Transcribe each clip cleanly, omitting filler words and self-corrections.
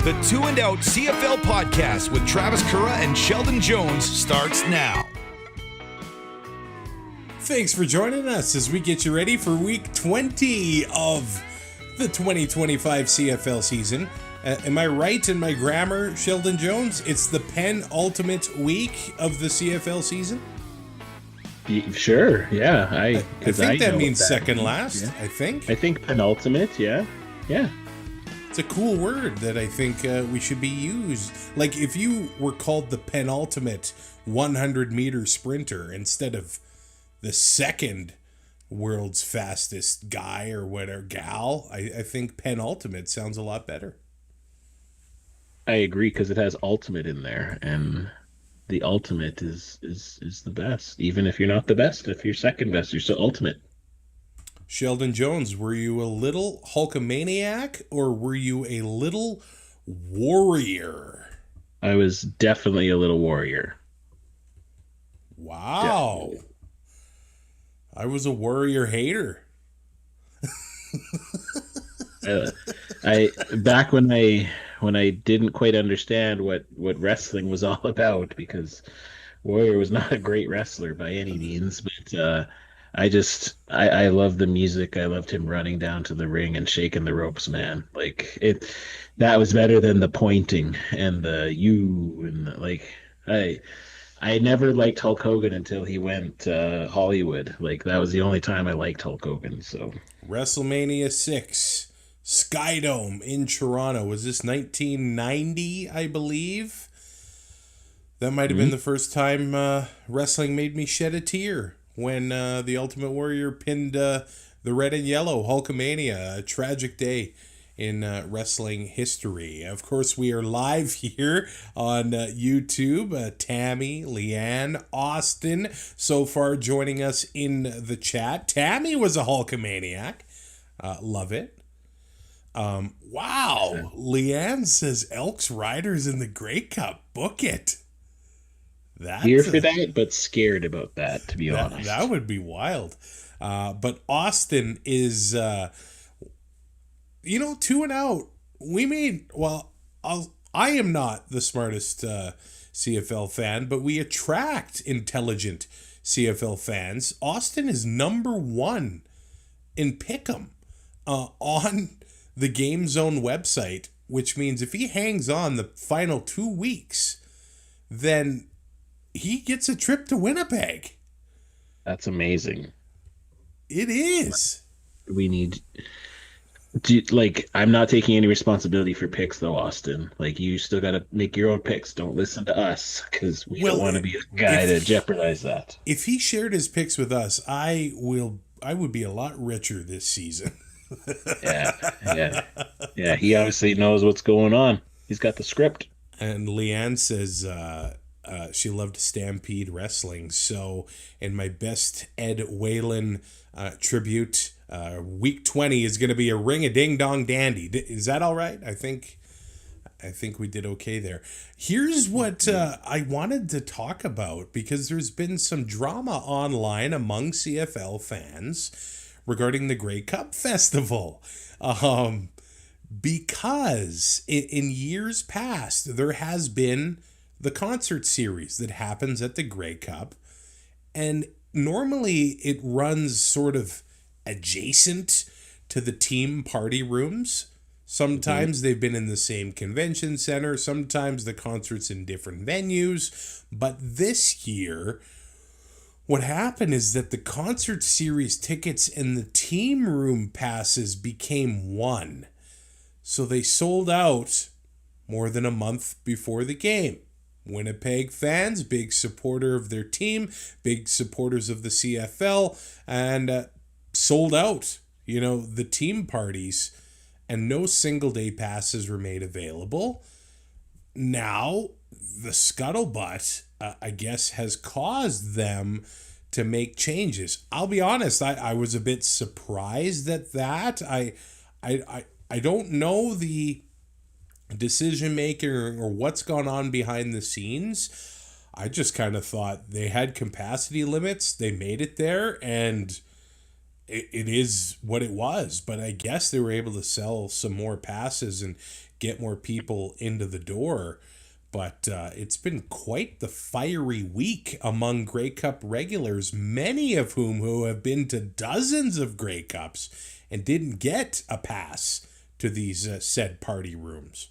The Two and Out CFL podcast with Travis Currah and Sheldon Jones starts now. Thanks for joining us as we get you ready for week 20 of the 2025 CFL season. Am I right in my grammar, Sheldon Jones? It's the penultimate week of the CFL season? Sure, yeah. I think that means second last, yeah. I think penultimate, yeah. It's a cool word that I think we should be used. Like if you were called the penultimate 100-meter sprinter instead of the second world's fastest guy or whatever, gal, I think penultimate sounds a lot better. I agree, because it has ultimate in there, and the ultimate is the best. Even if you're not the best, if you're second best, you're still ultimate. Sheldon Jones, were you a little Hulkamaniac or were you a little warrior? I was definitely a little warrior. Wow. Definitely. I was a warrior hater. I back when I didn't quite understand what wrestling was all about, because Warrior was not a great wrestler by any means, but I love the music. I loved him running down to the ring and shaking the ropes, man. Like that was better than the pointing and the I never liked Hulk Hogan until he went Hollywood. Like that was the only time I liked Hulk Hogan. So WrestleMania 6, Skydome in Toronto. Was this 1990, I believe? That might have been the first time wrestling made me shed a tear. When the Ultimate Warrior pinned the red and yellow Hulkamania, a tragic day in wrestling history. Of course, we are live here on YouTube. Tammy, Leanne, Austin, so far joining us in the chat. Tammy was a Hulkamaniac. Love it. Wow. Leanne says Elks Riders in the Grey Cup. Book it. Here for that, but scared about that, to be honest. That would be wild. But Austin is, 2 and out. I am not the smartest CFL fan, but we attract intelligent CFL fans. Austin is number 1 in Pick'em on the Game Zone website, which means if he hangs on the final 2 weeks, then he gets a trip to Winnipeg. That's amazing. It is. I'm not taking any responsibility for picks, though, Austin. Like, you still got to make your own picks. Don't listen to us, because we don't want to be a guy to jeopardize that. If he shared his picks with us, I would be a lot richer this season. Yeah. He obviously knows what's going on. He's got the script. And Leanne says she loved Stampede Wrestling. So in my best Ed Whalen tribute, week 20 is going to be a ring-a-ding-dong dandy. Is that all right? I think we did okay there. Here's what I wanted to talk about, because there's been some drama online among CFL fans regarding the Grey Cup Festival. Because in years past, there has been the concert series that happens at the Grey Cup, and normally it runs sort of adjacent to the team party rooms. Sometimes they've been in the same convention center, sometimes the concert's in different venues, but this year what happened is that the concert series tickets and the team room passes became one. So they sold out more than a month before the game. Winnipeg fans, big supporter of their team, big supporters of the CFL, and sold out, the team parties, and no single day passes were made available. Now, the scuttlebutt, I guess, has caused them to make changes. I'll be honest, I was a bit surprised at that. I don't know the decision maker or what's gone on behind the scenes. I just kind of thought they had capacity limits. They made it there, and it is what it was. But I guess they were able to sell some more passes and get more people into the door. But it's been quite the fiery week among Grey Cup regulars, many of who have been to dozens of Grey Cups and didn't get a pass to these said party rooms.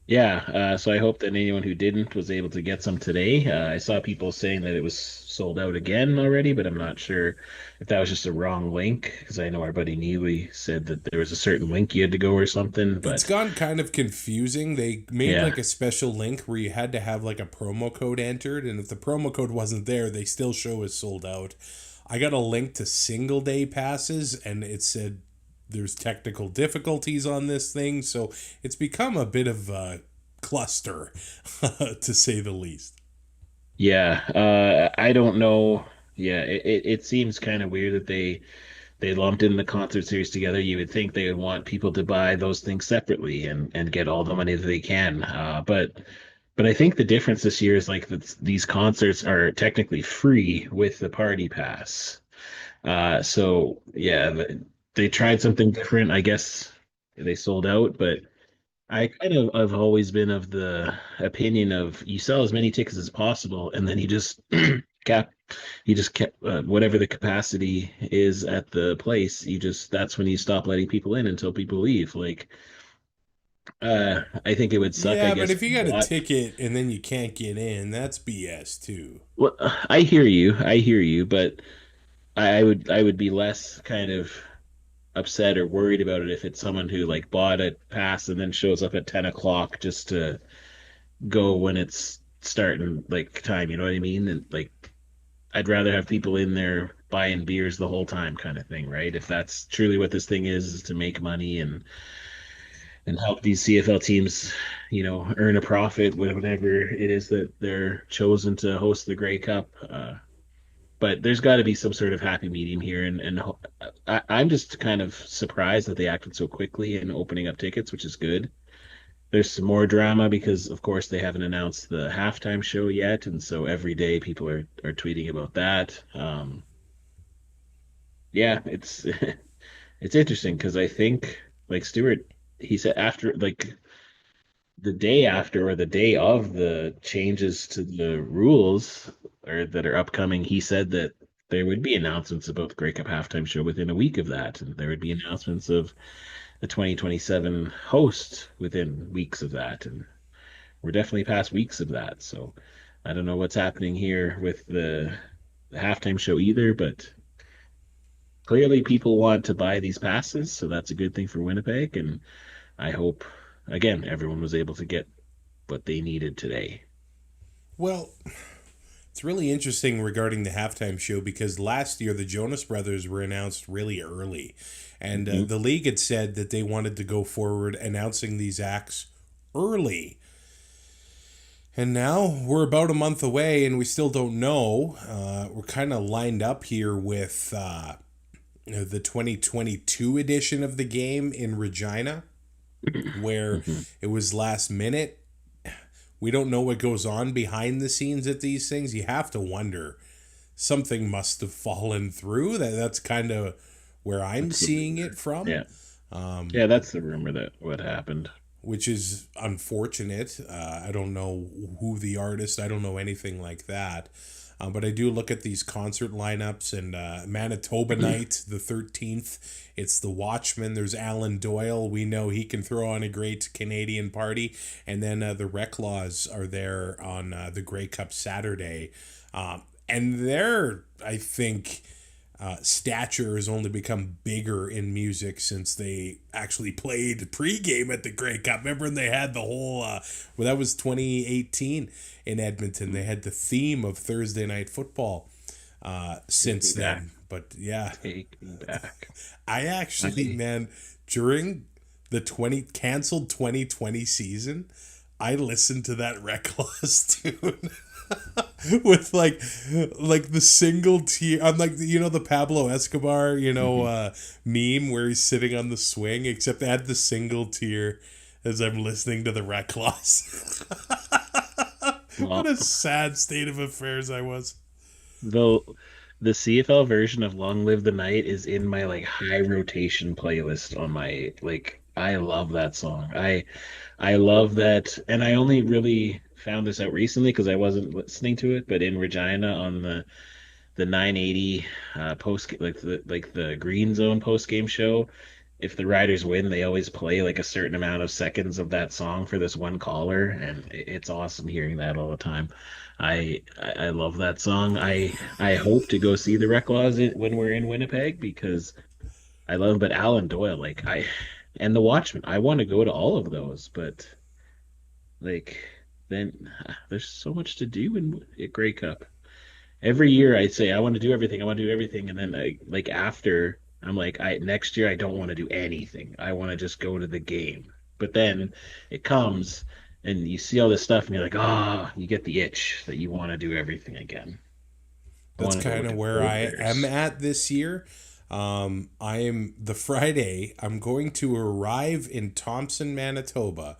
Yeah, so I hope that anyone who didn't was able to get some today. I saw people saying that it was sold out again already, but I'm not sure if that was just a wrong link, because I know our buddy Neely said that there was a certain link you had to go or something. But It's gone kind of confusing. They made yeah, like a special link where you had to have like a promo code entered, and if the promo code wasn't there, they still show as sold out. I got a link to single day passes, and it said there's technical difficulties on this thing, so it's become a bit of a cluster, to say the least. yeah, I don't know. Yeah, it seems kind of weird that they lumped in the concert series together. You would think they would want people to buy those things separately and get all the money that they can. But I think the difference this year is like that these concerts are technically free with the party pass. So yeah, they tried something different. I guess they sold out, but I kind of have always been of the opinion of you sell as many tickets as possible, and then you just cap, you just kept whatever the capacity is at the place. You just that's when you stop letting people in until people leave. Like, I think it would suck. I Yeah, but guess. if you got a ticket and then you can't get in, that's BS too. Well, I hear you, but I would be less kind of upset or worried about it if it's someone who like bought a pass and then shows up at 10 o'clock just to go when it's starting like time. You know what I mean? And like I'd rather have people in there buying beers the whole time, kind of thing, right? If that's truly what this thing is to make money and help these CFL teams, earn a profit, whatever it is that they're chosen to host the Grey Cup. But there's got to be some sort of happy medium here, and I'm just kind of surprised that they acted so quickly in opening up tickets, which is good. There's some more drama because, of course, they haven't announced the halftime show yet, and so every day people are tweeting about that. Yeah, it's it's interesting because I think, like Stuart, he said after like the day after or the day of the changes to the rules or that are upcoming, he said that there would be announcements about the Grey Cup halftime show within a week of that, and there would be announcements of the 2027 host within weeks of that, and we're definitely past weeks of that. So I don't know what's happening here with the halftime show either, but clearly people want to buy these passes, so that's a good thing for Winnipeg, and I hope again everyone was able to get what they needed today. Well, it's really interesting regarding the halftime show because last year the Jonas Brothers were announced really early. And the league had said that they wanted to go forward announcing these acts early. And now we're about a month away and we still don't know. We're kind of lined up here with the 2022 edition of the game in Regina, where it was last minute. We don't know what goes on behind the scenes at these things. You have to wonder. Something must have fallen through. That's kind of where I'm seeing it from. Yeah. Yeah, that's the rumor that what happened. Which is unfortunate. I don't know who the artist, I don't know anything like that. But I do look at these concert lineups, and Manitoba Night, the 13th, it's the Watchmen. There's Alan Doyle. We know he can throw on a great Canadian party. And then the Reclaws are there on the Grey Cup Saturday. And their, I think, stature has only become bigger in music since they actually played pregame at the Grey Cup. Remember when they had the whole, that was 2018 in Edmonton. They had the theme of Thursday Night Football since then. But yeah. Take me back. I actually, man, during the canceled 2020 season, I listened to that Reckless tune. With like the single tear, I'm like, the Pablo Escobar meme where he's sitting on the swing, except I had the single tear as I'm listening to the Reckless. What a sad state of affairs I was. Though The CFL version of Long Live the Night is in my like high rotation playlist on my like I love that song. I love that, and I only really found this out recently because I wasn't listening to it, but in Regina on the 980 post like the Green Zone post game show, if the Riders win, they always play like a certain amount of seconds of that song for this one caller, and it's awesome hearing that all the time. I love that song. I hope to go see the Reclaws when we're in Winnipeg because I love, but Alan Doyle, like and the Watchmen, I want to go to all of those, but like then there's so much to do in Grey Cup. Every year I say I want to do everything, I want to do everything, and then like after I'm like I next year I don't want to do anything. I want to just go to the game. But then it comes and you see all this stuff and you're like, ah, you get the itch that you want to do everything again. I That's want to go kind look of at where Polar I am Bears. at this year. I am the Friday. I'm going to arrive in Thompson, Manitoba,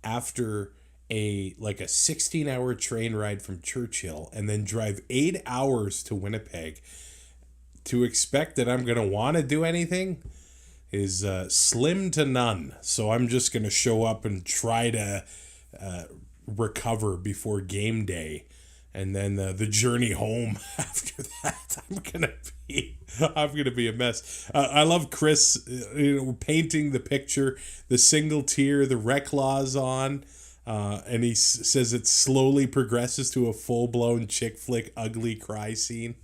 after a 16-hour train ride from Churchill, and then drive 8 hours to Winnipeg. To expect that I'm gonna want to do anything is slim to none. So I'm just gonna show up and try to recover before game day, and then the journey home after that. I'm gonna be a mess. I love Chris, painting the picture, the single tear, the Reclaws on, and he says it slowly progresses to a full blown chick flick ugly cry scene.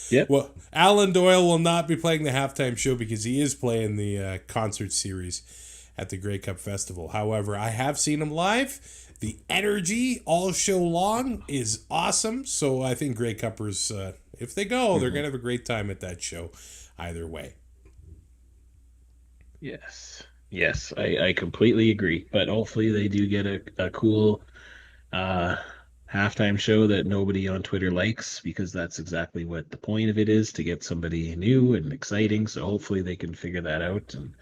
Yep. Well, Alan Doyle will not be playing the halftime show because he is playing the concert series at the Grey Cup Festival. However, I have seen him live. The energy all show long is awesome. So I think Grey Cuppers, if they go, they're going to have a great time at that show either way. Yes. Yes, I completely agree. But hopefully they do get a cool uh halftime show that nobody on Twitter likes because that's exactly what the point of it is, to get somebody new and exciting. So hopefully they can figure that out. And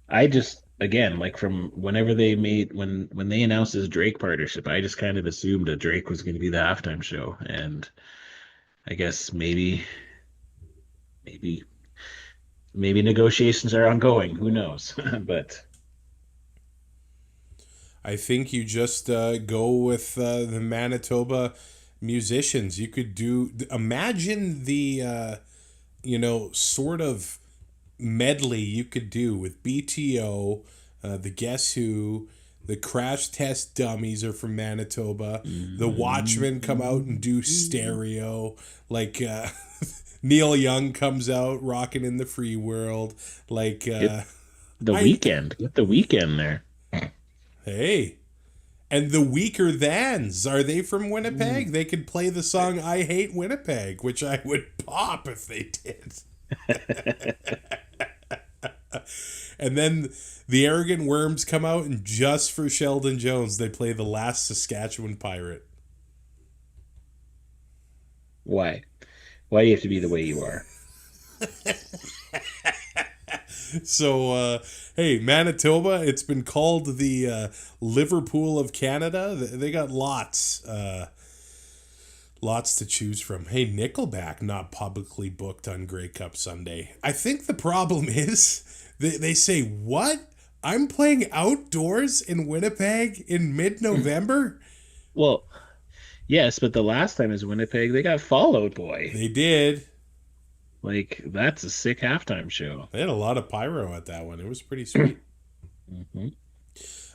I just again, like from whenever they made when they announced this Drake partnership, I just kind of assumed that Drake was going to be the halftime show. And I guess maybe maybe negotiations are ongoing. Who knows? But I think you just go with the Manitoba musicians. You could imagine the, sort of medley you could do with BTO, the Guess Who, the Crash Test Dummies are from Manitoba. The Watchmen come out and do stereo. Like Neil Young comes out rocking in the free world. Like the weekend, get the weekend there. hey. And the Weaker Thans, are they from Winnipeg? They could play the song I Hate Winnipeg, which I would pop if they did. And then the Arrogant Worms come out, and just for Sheldon Jones, they play The Last Saskatchewan Pirate. Why? Why do you have to be the way you are? So, hey, Manitoba, it's been called the Liverpool of Canada. They got lots to choose from. Hey, Nickelback not publicly booked on Grey Cup Sunday. I think the problem is they say, what? I'm playing outdoors in Winnipeg in mid-November? Well, yes, but the last time is Winnipeg, they got Fall Out Boy. They did. Like, that's a sick halftime show. They had a lot of pyro at that one. It was pretty sweet. Mm-hmm.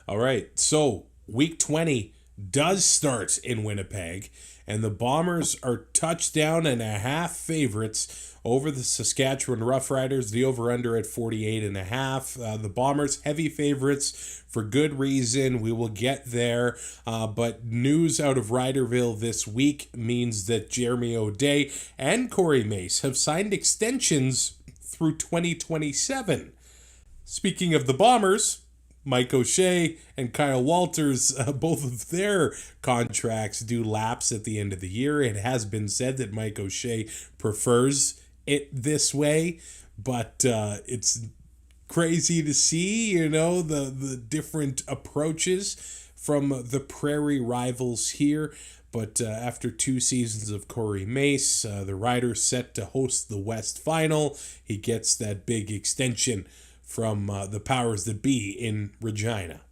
All right, so week 20 does start in Winnipeg, and the Bombers are touchdown and a half favorites over the Saskatchewan Roughriders. The over-under at 48.5. The Bombers heavy favorites for good reason. We will get there. But news out of Riderville this week means that Jeremy O'Day and Corey Mace have signed extensions through 2027. Speaking of the Bombers, Mike O'Shea and Kyle Walters, both of their contracts do lapse at the end of the year. It has been said that Mike O'Shea prefers it this way, but it's crazy to see, the different approaches from the Prairie rivals here. But after 2 seasons of Corey Mace, the Riders set to host the West Final. He gets that big extension from the powers that be in Regina.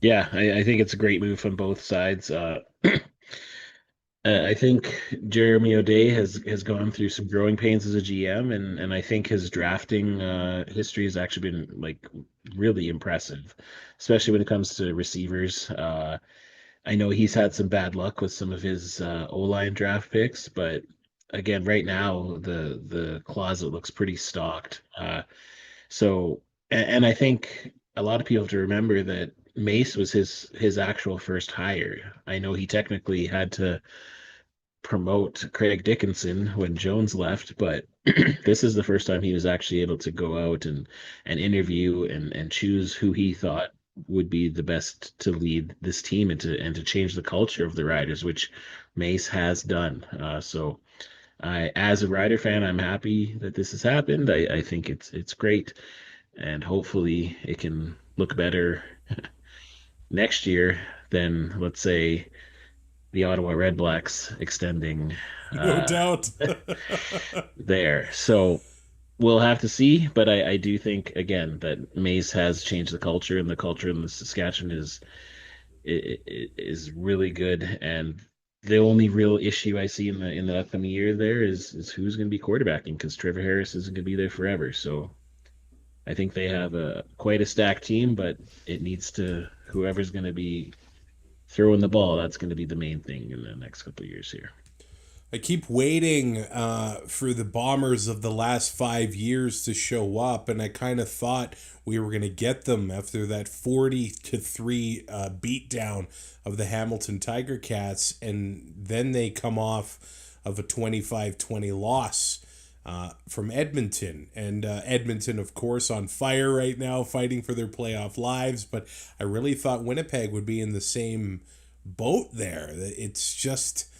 Yeah, I think it's a great move from both sides. I think Jeremy O'Day has gone through some growing pains as a GM, and I think his drafting history has actually been like really impressive, especially when it comes to receivers. I know he's had some bad luck with some of his O-line draft picks, but again, right now the closet looks pretty stocked. And I think a lot of people have to remember that Mace was his actual first hire. I know he technically had to promote Craig Dickinson when Jones left, but this is the first time he was actually able to go out and interview and choose who he thought would be the best to lead this team and to change the culture of the Riders, which Mace has done. So as a Rider fan, I'm happy that this has happened. I think it's great, and hopefully it can look better next year than, let's say, the Ottawa RedBlacks extending No doubt. there. So we'll have to see, but I do think again that Mace has changed the culture, and the culture in the Saskatchewan is really good. And the only real issue I see in the upcoming year there is who's going to be quarterbacking, because Trevor Harris isn't going to be there forever. So I think they have quite a stacked team, but it needs to, whoever's going to be throwing the ball, that's going to be the main thing in the next couple of years here. I keep waiting for the Bombers of the last 5 years to show up, and I kind of thought we were going to get them after that 40-3 beatdown of the Hamilton Tiger Cats, and then they come off of a 25-20 loss from Edmonton. And Edmonton, of course, on fire right now, fighting for their playoff lives, but I really thought Winnipeg would be in the same boat there. It's just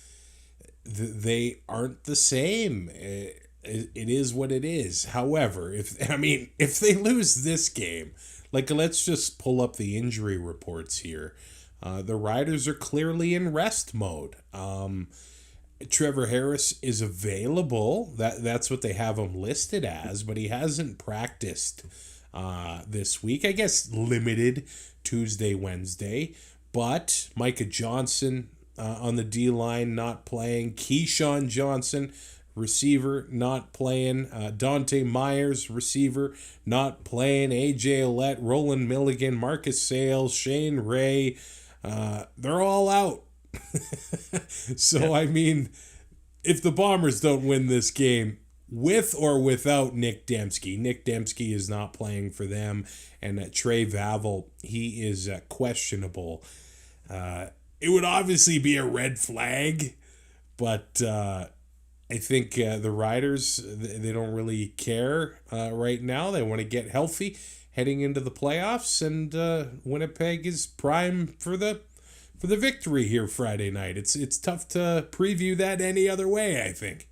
they aren't the same. It is what it is. However, if they lose this game, like, let's just pull up the injury reports here. The Riders are clearly in rest mode. Trevor Harris is available. That's what they have him listed as, but he hasn't practiced this week. I guess limited Tuesday, Wednesday. But Micah Johnson on the D-line not playing. Keyshawn Johnson, receiver, not playing. Dante Myers, receiver, not playing. AJ Ouellette, Roland Milligan, Marcus Sales, Shane Ray, they're all out. So, I mean, if the Bombers don't win this game, with or without Nick Dembski is not playing for them, and Trey Vavel, he is questionable. It would obviously be a red flag, but I think the Riders, they don't really care right now. They want to get healthy heading into the playoffs, and Winnipeg is prime for the victory here Friday night. It's tough to preview that any other way, I think.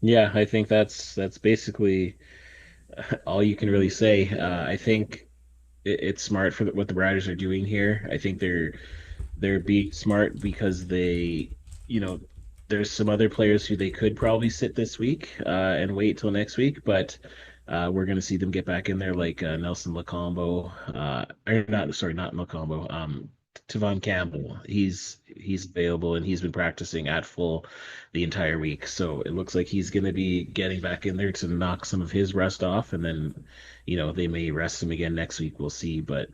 Yeah, I think that's basically all you can really say. I think it's smart for what the Riders are doing here. I think they're being smart because there's some other players who they could probably sit this week and wait till next week, but we're going to see them get back in there, like Nelson Lacombo, not Lacombo, Tavon Campbell. He's available, and he's been practicing at full the entire week. So it looks like he's going to be getting back in there to knock some of his rust off, and then they may rest him again next week. We'll see, but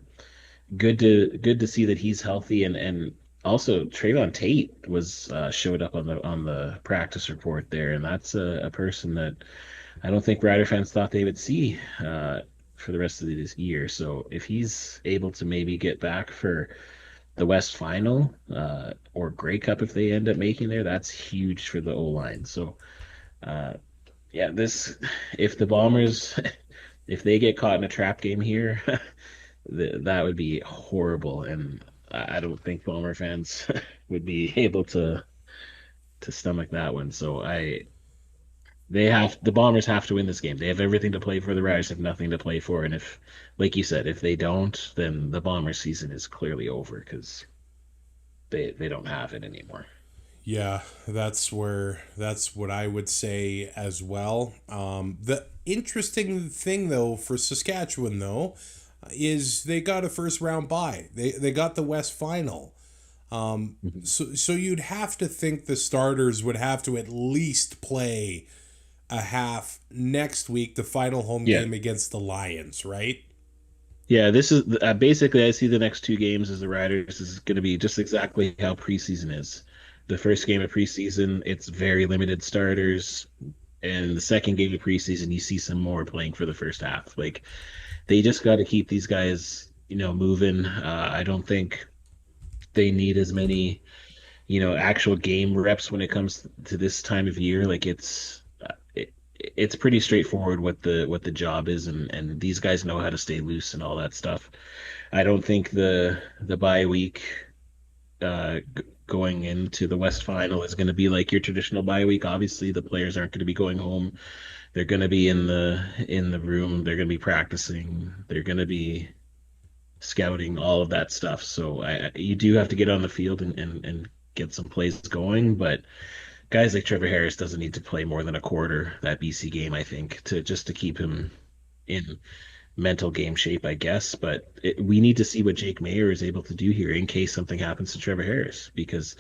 good to see that he's healthy, and also Trayvon Tate was showed up on the practice report there, and that's a person that I don't think Rider fans thought they would see for the rest of this year. So if he's able to maybe get back for the West Final or Grey Cup, if they end up making there, that's huge for the O-line. So if the Bombers if they get caught in a trap game here, that would be horrible, and I don't think Bomber fans would be able to stomach that one. So the Bombers have to win this game. They have everything to play for. The Riders have nothing to play for, and if, like you said, if they don't, then the Bombers season is clearly over, because they don't have it anymore. Yeah, that's what I would say as well. The interesting thing though for Saskatchewan though is they got a first round bye. They got the West Final. Mhm. So you'd have to think the starters would have to at least play a half next week, the final home Yeah. game against the Lions, right? Yeah, this is basically I see the next two games as the Riders is going to be just exactly how preseason is. The first game of preseason, it's very limited starters, and the second game of preseason, you see some more playing for the first half. Like they just got to keep these guys, moving. I don't think they need as many, actual game reps when it comes to this time of year. Like it's pretty straightforward what the job is, and these guys know how to stay loose and all that stuff. I don't think the bye week going into the West Final is going to be like your traditional bye week. Obviously, the players aren't going to be going home. They're going to be in the room. They're going to be practicing. They're going to be scouting, all of that stuff. So you do have to get on the field and get some plays going. But guys like Trevor Harris doesn't need to play more than a quarter that BC game, I think, to keep him in mental game shape, I guess. But we need to see what Jake Mayer is able to do here in case something happens to Trevor Harris, because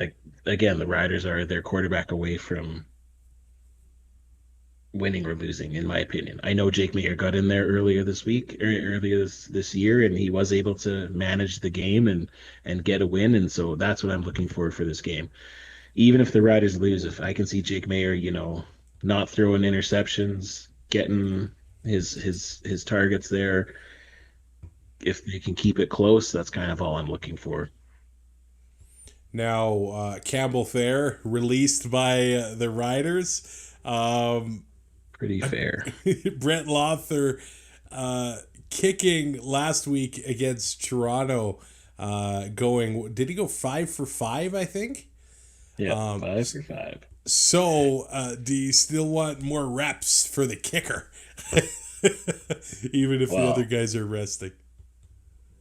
like, again, the Riders are their quarterback away from winning or losing, in my opinion. I know Jake Mayer got in there earlier this week, or earlier this year, and he was able to manage the game and get a win, and so that's what I'm looking for this game. Even if the Riders lose, if I can see Jake Mayer, not throwing interceptions, getting his targets there, if they can keep it close, that's kind of all I'm looking for. Now, Campbell Fair released by the Riders. Pretty fair. Brett Lothar kicking last week against Toronto. Did he go 5 for 5? I think. Yeah, 5 for 5. So, do you still want more reps for the kicker, even if the other Well, guys are resting?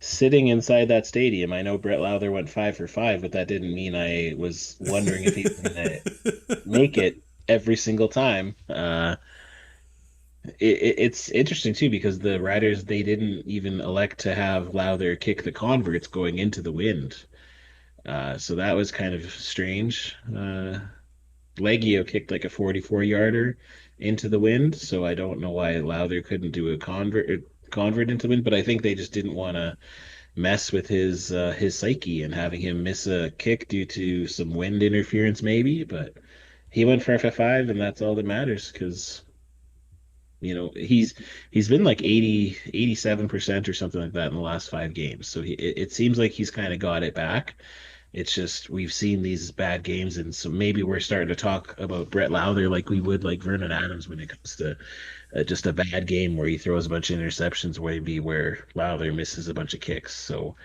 sitting inside that stadium, I know Brett Lowther went 5 for 5, but that didn't mean I was wondering if he was going to make it every single time. It's interesting too because the Riders they didn't even elect to have Lowther kick the converts going into the wind. So that was kind of strange. Leggio kicked like a 44-yarder into the wind, so I don't know why Lowther couldn't do a convert into the wind, but I think they just didn't want to mess with his psyche and having him miss a kick due to some wind interference maybe, but he went for FF5 and that's all that matters because he's been like 87% or something like that in the last 5 games. So it seems like he's kind of got it back. It's just we've seen these bad games, and so maybe we're starting to talk about Brett Lowther like we would like Vernon Adams when it comes to just a bad game where he throws a bunch of interceptions, maybe where Lowther misses a bunch of kicks. So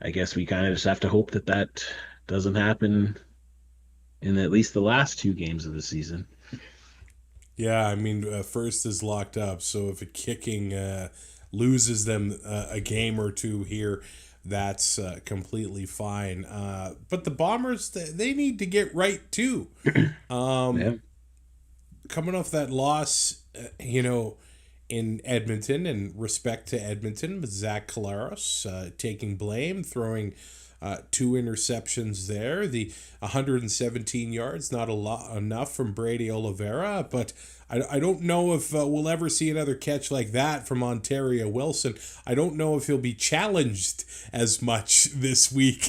I guess we kind of just have to hope that doesn't happen in at least the last 2 games of the season. Yeah, I mean, first is locked up, so if a kicking loses them a game or two here, that's completely fine. But the Bombers, they need to get right too. Yeah. Coming off that loss, in Edmonton, and respect to Edmonton, with Zach Collaros taking blame, throwing 2 interceptions there. The 117 yards, not a lot enough from Brady Oliveira, but I don't know if we'll ever see another catch like that from Ontario Wilson. I don't know if he'll be challenged as much this week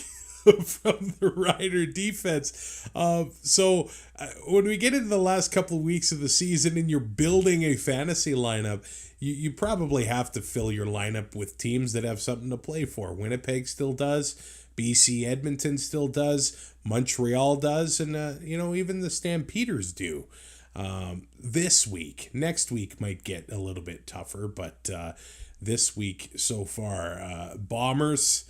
from the Rider defense. When we get into the last couple of weeks of the season and you're building a fantasy lineup, you probably have to fill your lineup with teams that have something to play for. Winnipeg still does. BC Edmonton still does. Montreal does. And, even the Stampeders do. This week. Next week might get a little bit tougher, but this week so far, Bombers,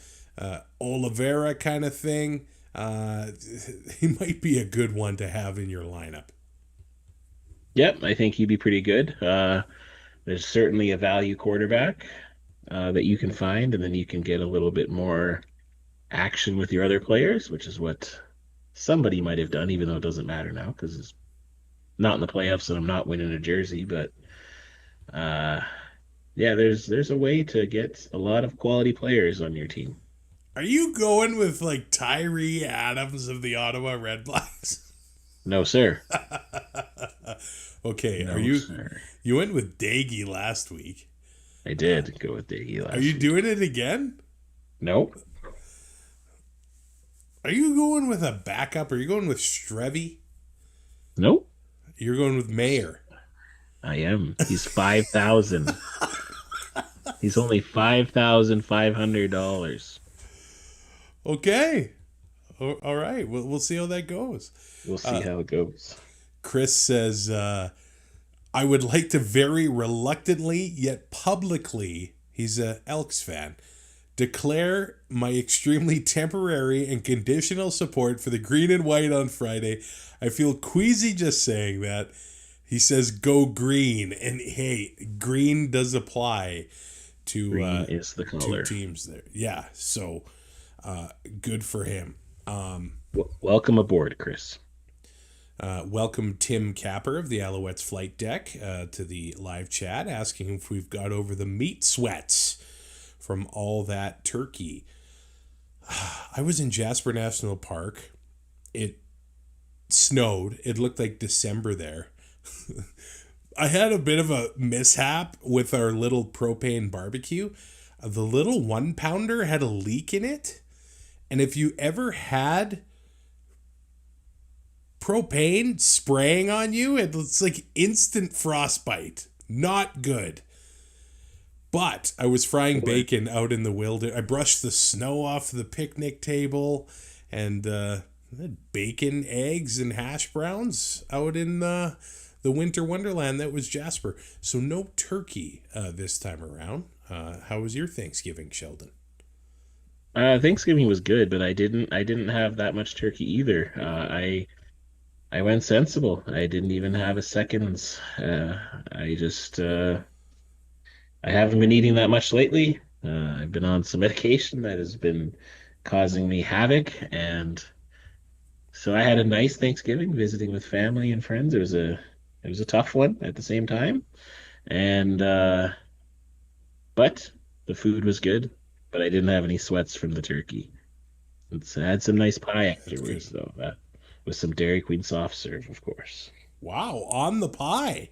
Oliveira kind of thing, he might be a good one to have in your lineup. Yep, I think he'd be pretty good. There's certainly a value quarterback that you can find, and then you can get a little bit more action with your other players, which is what somebody might have done, even though it doesn't matter now because it's not in the playoffs and I'm not winning a jersey. But uh, yeah, there's a way to get a lot of quality players on your team. Are you going with like Tyree Adams of the Ottawa RedBlacks? No, sir. Okay, No, are you sir. you went with Daggy last week? I did go with Diggy last Are you week. doing it again? Nope. Are you going with a backup? Are you going with Strevy? Nope. You're going with Mayer. I am. He's 5,000. He's only $5,500. Okay. All right. We'll see how that goes. We'll see how it goes. Chris says, I would like to very reluctantly yet publicly, he's a Elks fan, declare my extremely temporary and conditional support for the green and white on Friday. I feel queasy just saying that. He says, go green. And hey, green does apply to Green is the color. two teams there. Yeah, so good for him. Welcome aboard, Chris. Welcome Tim Capper of the Alouettes flight deck to the live chat, asking if we've got over the meat sweats from all that turkey. I was in Jasper National Park. It snowed. It looked like December there. I had a bit of a mishap with our little propane barbecue. The little 1-pounder had a leak in it. And if you ever had propane spraying on you, it's like instant frostbite. Not good. But I was frying bacon out in the wilderness. I brushed the snow off the picnic table and had bacon, eggs, and hash browns out in the winter wonderland that was Jasper. So no turkey this time around. How was your Thanksgiving, Sheldon? Thanksgiving was good, but I didn't have that much turkey either. I went sensible. I didn't even have a seconds. I just I haven't been eating that much lately. I've been on some medication that has been causing me havoc, and so I had a nice Thanksgiving visiting with family and friends. It was a tough one at the same time, and but the food was good. But I didn't have any sweats from the turkey. I had some nice pie That's good. afterwards, though. With some Dairy Queen soft serve, of course. Wow, on the pie.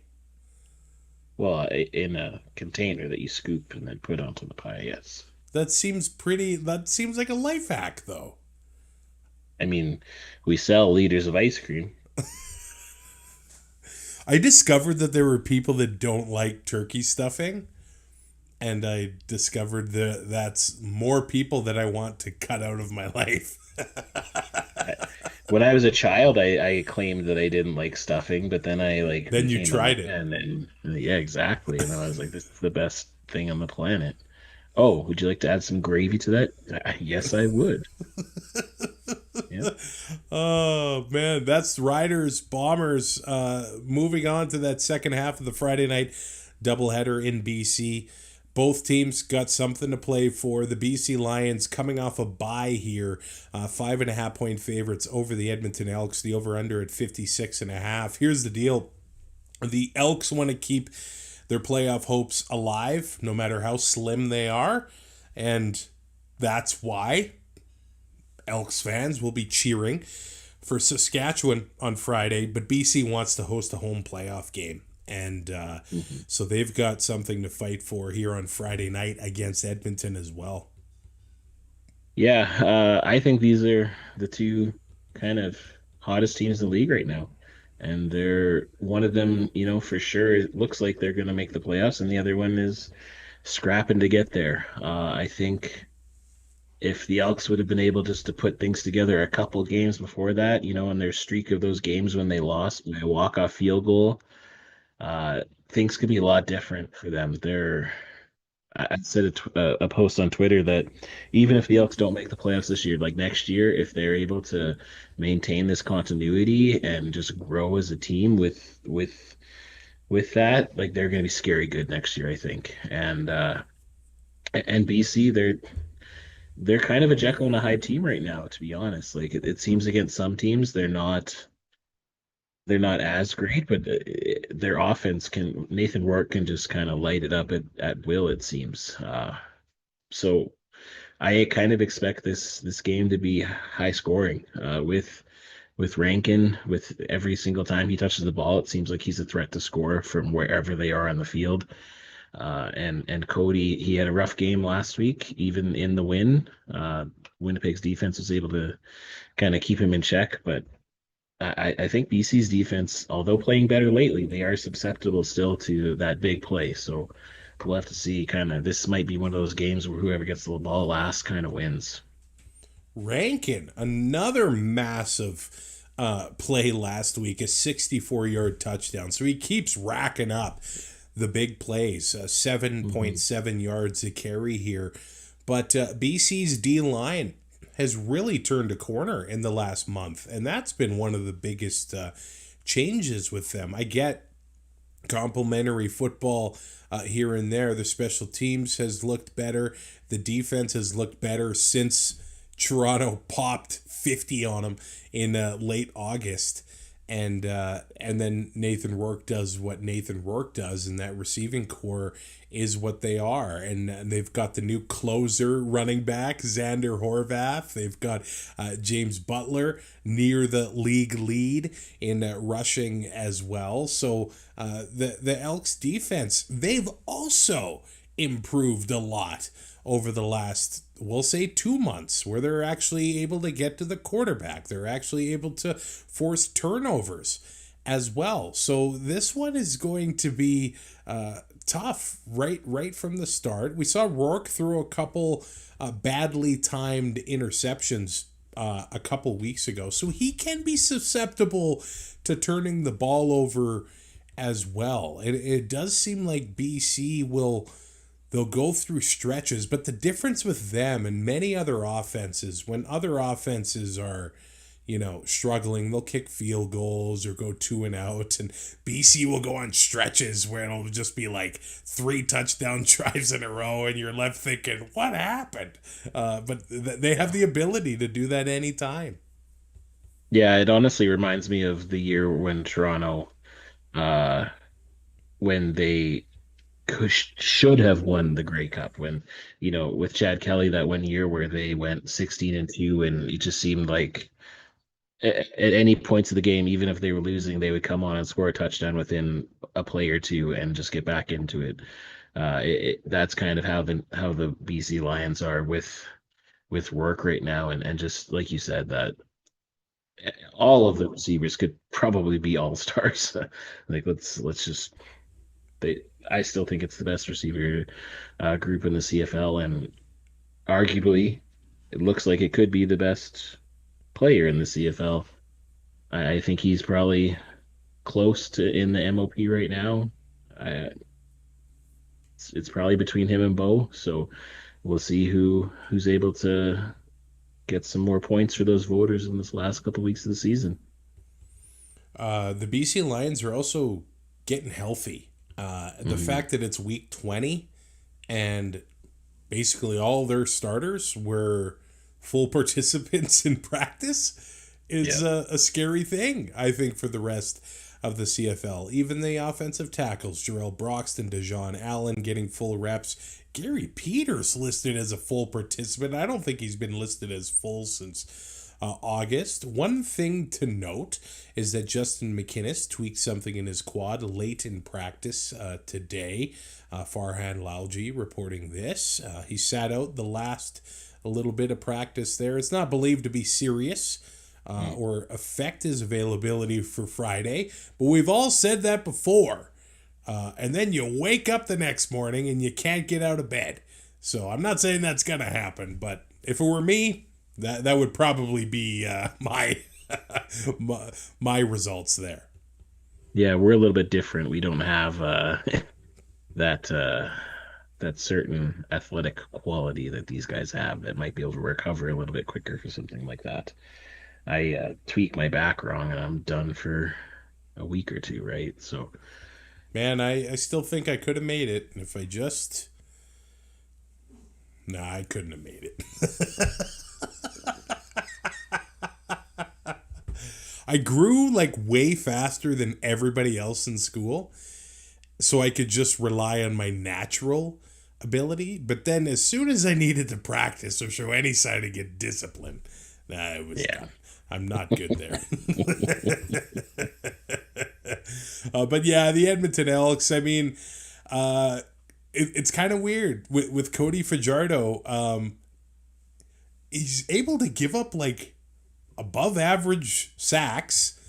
Well, in a container that you scoop and then put onto the pie, yes. That seems like a life hack, though. I mean, we sell liters of ice cream. I discovered that there were people that don't like turkey stuffing, and I discovered that that's more people that I want to cut out of my life. When I was a child, I claimed that I didn't like stuffing, but then I like Then you became a tried it. man, and yeah, exactly. And I was like, this is the best thing on the planet. Oh, would you like to add some gravy to that? Yes, I would. Yeah. Oh man, that's Riders Bombers. Moving on to that second half of the Friday night doubleheader in BC. Both teams got something to play for. The BC Lions coming off a bye here, 5.5-point favorites over the Edmonton Elks. The over/under at 56.5. Here's the deal: the Elks want to keep their playoff hopes alive, no matter how slim they are, and that's why Elks fans will be cheering for Saskatchewan on Friday, but BC wants to host a home playoff game. And so they've got something to fight for here on Friday night against Edmonton as well. Yeah, I think these are the two kind of hottest teams in the league right now. And they're one of them, for sure, it looks like they're going to make the playoffs, and the other one is scrapping to get there. I think if the Elks would have been able just to put things together a couple games before that, in their streak of those games when they lost by a walk-off field goal, things could be a lot different for them. I said a post on Twitter that even if the Elks don't make the playoffs this year, like next year, if they're able to maintain this continuity and just grow as a team with that, like they're going to be scary good next year, I think. And BC, they're kind of a Jekyll and a Hyde team right now, to be honest. Like it seems against some teams they're not as great, but their offense can Nathan Rourke can just kind of light it up at will, it seems. So I kind of expect this game to be high scoring. With Rankin, with every single time he touches the ball, it seems like he's a threat to score from wherever they are on the field. And Cody, he had a rough game last week, even in the win. Winnipeg's defense was able to kind of keep him in check, but I think BC's defense, although playing better lately, they are susceptible still to that big play. So we'll have to see. Kind of, this might be one of those games where whoever gets the ball last kind of wins. Rankin, another massive play last week, a 64-yard touchdown. So he keeps racking up the big plays, 7.7 yards a carry here. But BC's D-line has really turned a corner in the last month, and that's been one of the biggest changes with them. I get complimentary football here and there. The special teams has looked better. The defense has looked better since Toronto popped 50 on them in late August. And then Nathan Rourke does what Nathan Rourke does, and that receiving core is what they are. And they've got the new closer running back, Xander Horvath. They've got James Butler near the league lead in rushing as well. So the Elks defense, they've also improved a lot over the last, we'll say, 2 months, where they're actually able to get to the quarterback. They're actually able to force turnovers as well. So this one is going to be tough right from the start. We saw Rourke throw a couple badly timed interceptions a couple weeks ago, so he can be susceptible to turning the ball over as well. It does seem like BC they'll go through stretches, but the difference with them and many other offenses, when other offenses are, struggling, they'll kick field goals or go 2 and out, and BC will go on stretches where it'll just be like 3 touchdown drives in a row, and you're left thinking, what happened? But they have the ability to do that anytime. Yeah, it honestly reminds me of the year when Toronto, uh, when they should have won the Grey Cup, when with Chad Kelly, that one year where they went 16-2, and it just seemed like at any points of the game, even if they were losing, they would come on and score a touchdown within a play or two and just get back into it. That's kind of how the BC Lions are with work right now, and just like you said, that all of the receivers could probably be all stars. Like let's just they. I still think it's the best receiver group in the CFL, and arguably, it looks like it could be the best player in the CFL. I think he's probably close to in the MOP right now. It's probably between him and Bo, so we'll see who's able to get some more points for those voters in this last couple weeks of the season. The BC Lions are also getting healthy. The fact that it's week 20 and basically all their starters were full participants in practice is a scary thing, I think, for the rest of the CFL. Even the offensive tackles, Jarrell Broxton, Dejon Allen getting full reps. Gary Peters listed as a full participant. I don't think he's been listed as full since August. One thing to note is that Justin McInnes tweaked something in his quad late in practice today. Farhan Lalji reporting this. He sat out the last a little bit of practice there. It's not believed to be serious or affect his availability for Friday, but we've all said that before. And then you wake up the next morning and you can't get out of bed. So I'm not saying that's going to happen, but if it were me, that would probably be my my results there. Yeah, we're a little bit different. We don't have that that certain athletic quality that these guys have that might be able to recover a little bit quicker for something like that. I tweak my back wrong and I'm done for a week or two, right? So, Man, I still think I could have made it if I just Nah, I couldn't have made it. I grew like way faster than everybody else in school, so I could just rely on my natural ability. But then as soon as I needed to practice or show any sign of get discipline, it was done. I'm not good there. But yeah, the Edmonton Elks, I mean, it's kind of weird with Cody Fajardo. He's able to give up like above average sacks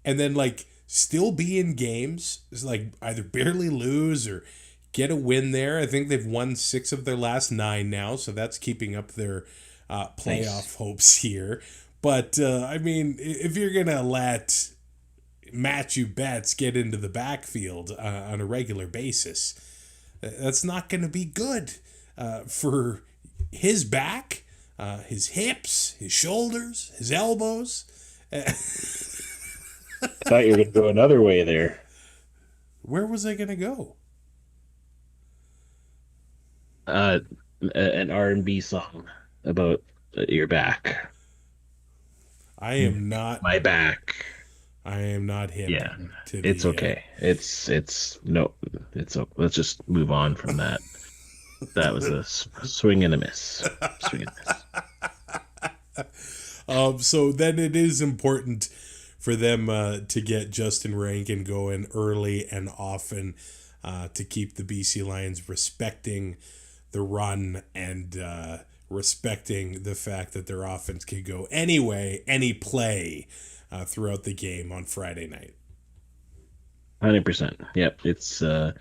and then like still be in games. It's like either barely lose or get a win there. I think they've won 6 of their last 9 now, so that's keeping up their playoff hopes here. But I mean, if you're gonna let Matthew Betts get into the backfield on a regular basis, that's not going to be good for his back, his hips, his shoulders, his elbows. Thought you were going to go another way there. Where was I going to go? An R&B song about your back. I am not my back. I am not hip. Yeah, it's okay. It's no. It's let's just move on from that. That was a swing and a miss. Swing and a miss. So then it is important for them to get Justin Rankin going early and often to keep the BC Lions respecting the run and respecting the fact that their offense can go anyway, any play throughout the game on Friday night. 100%. Yep, it's the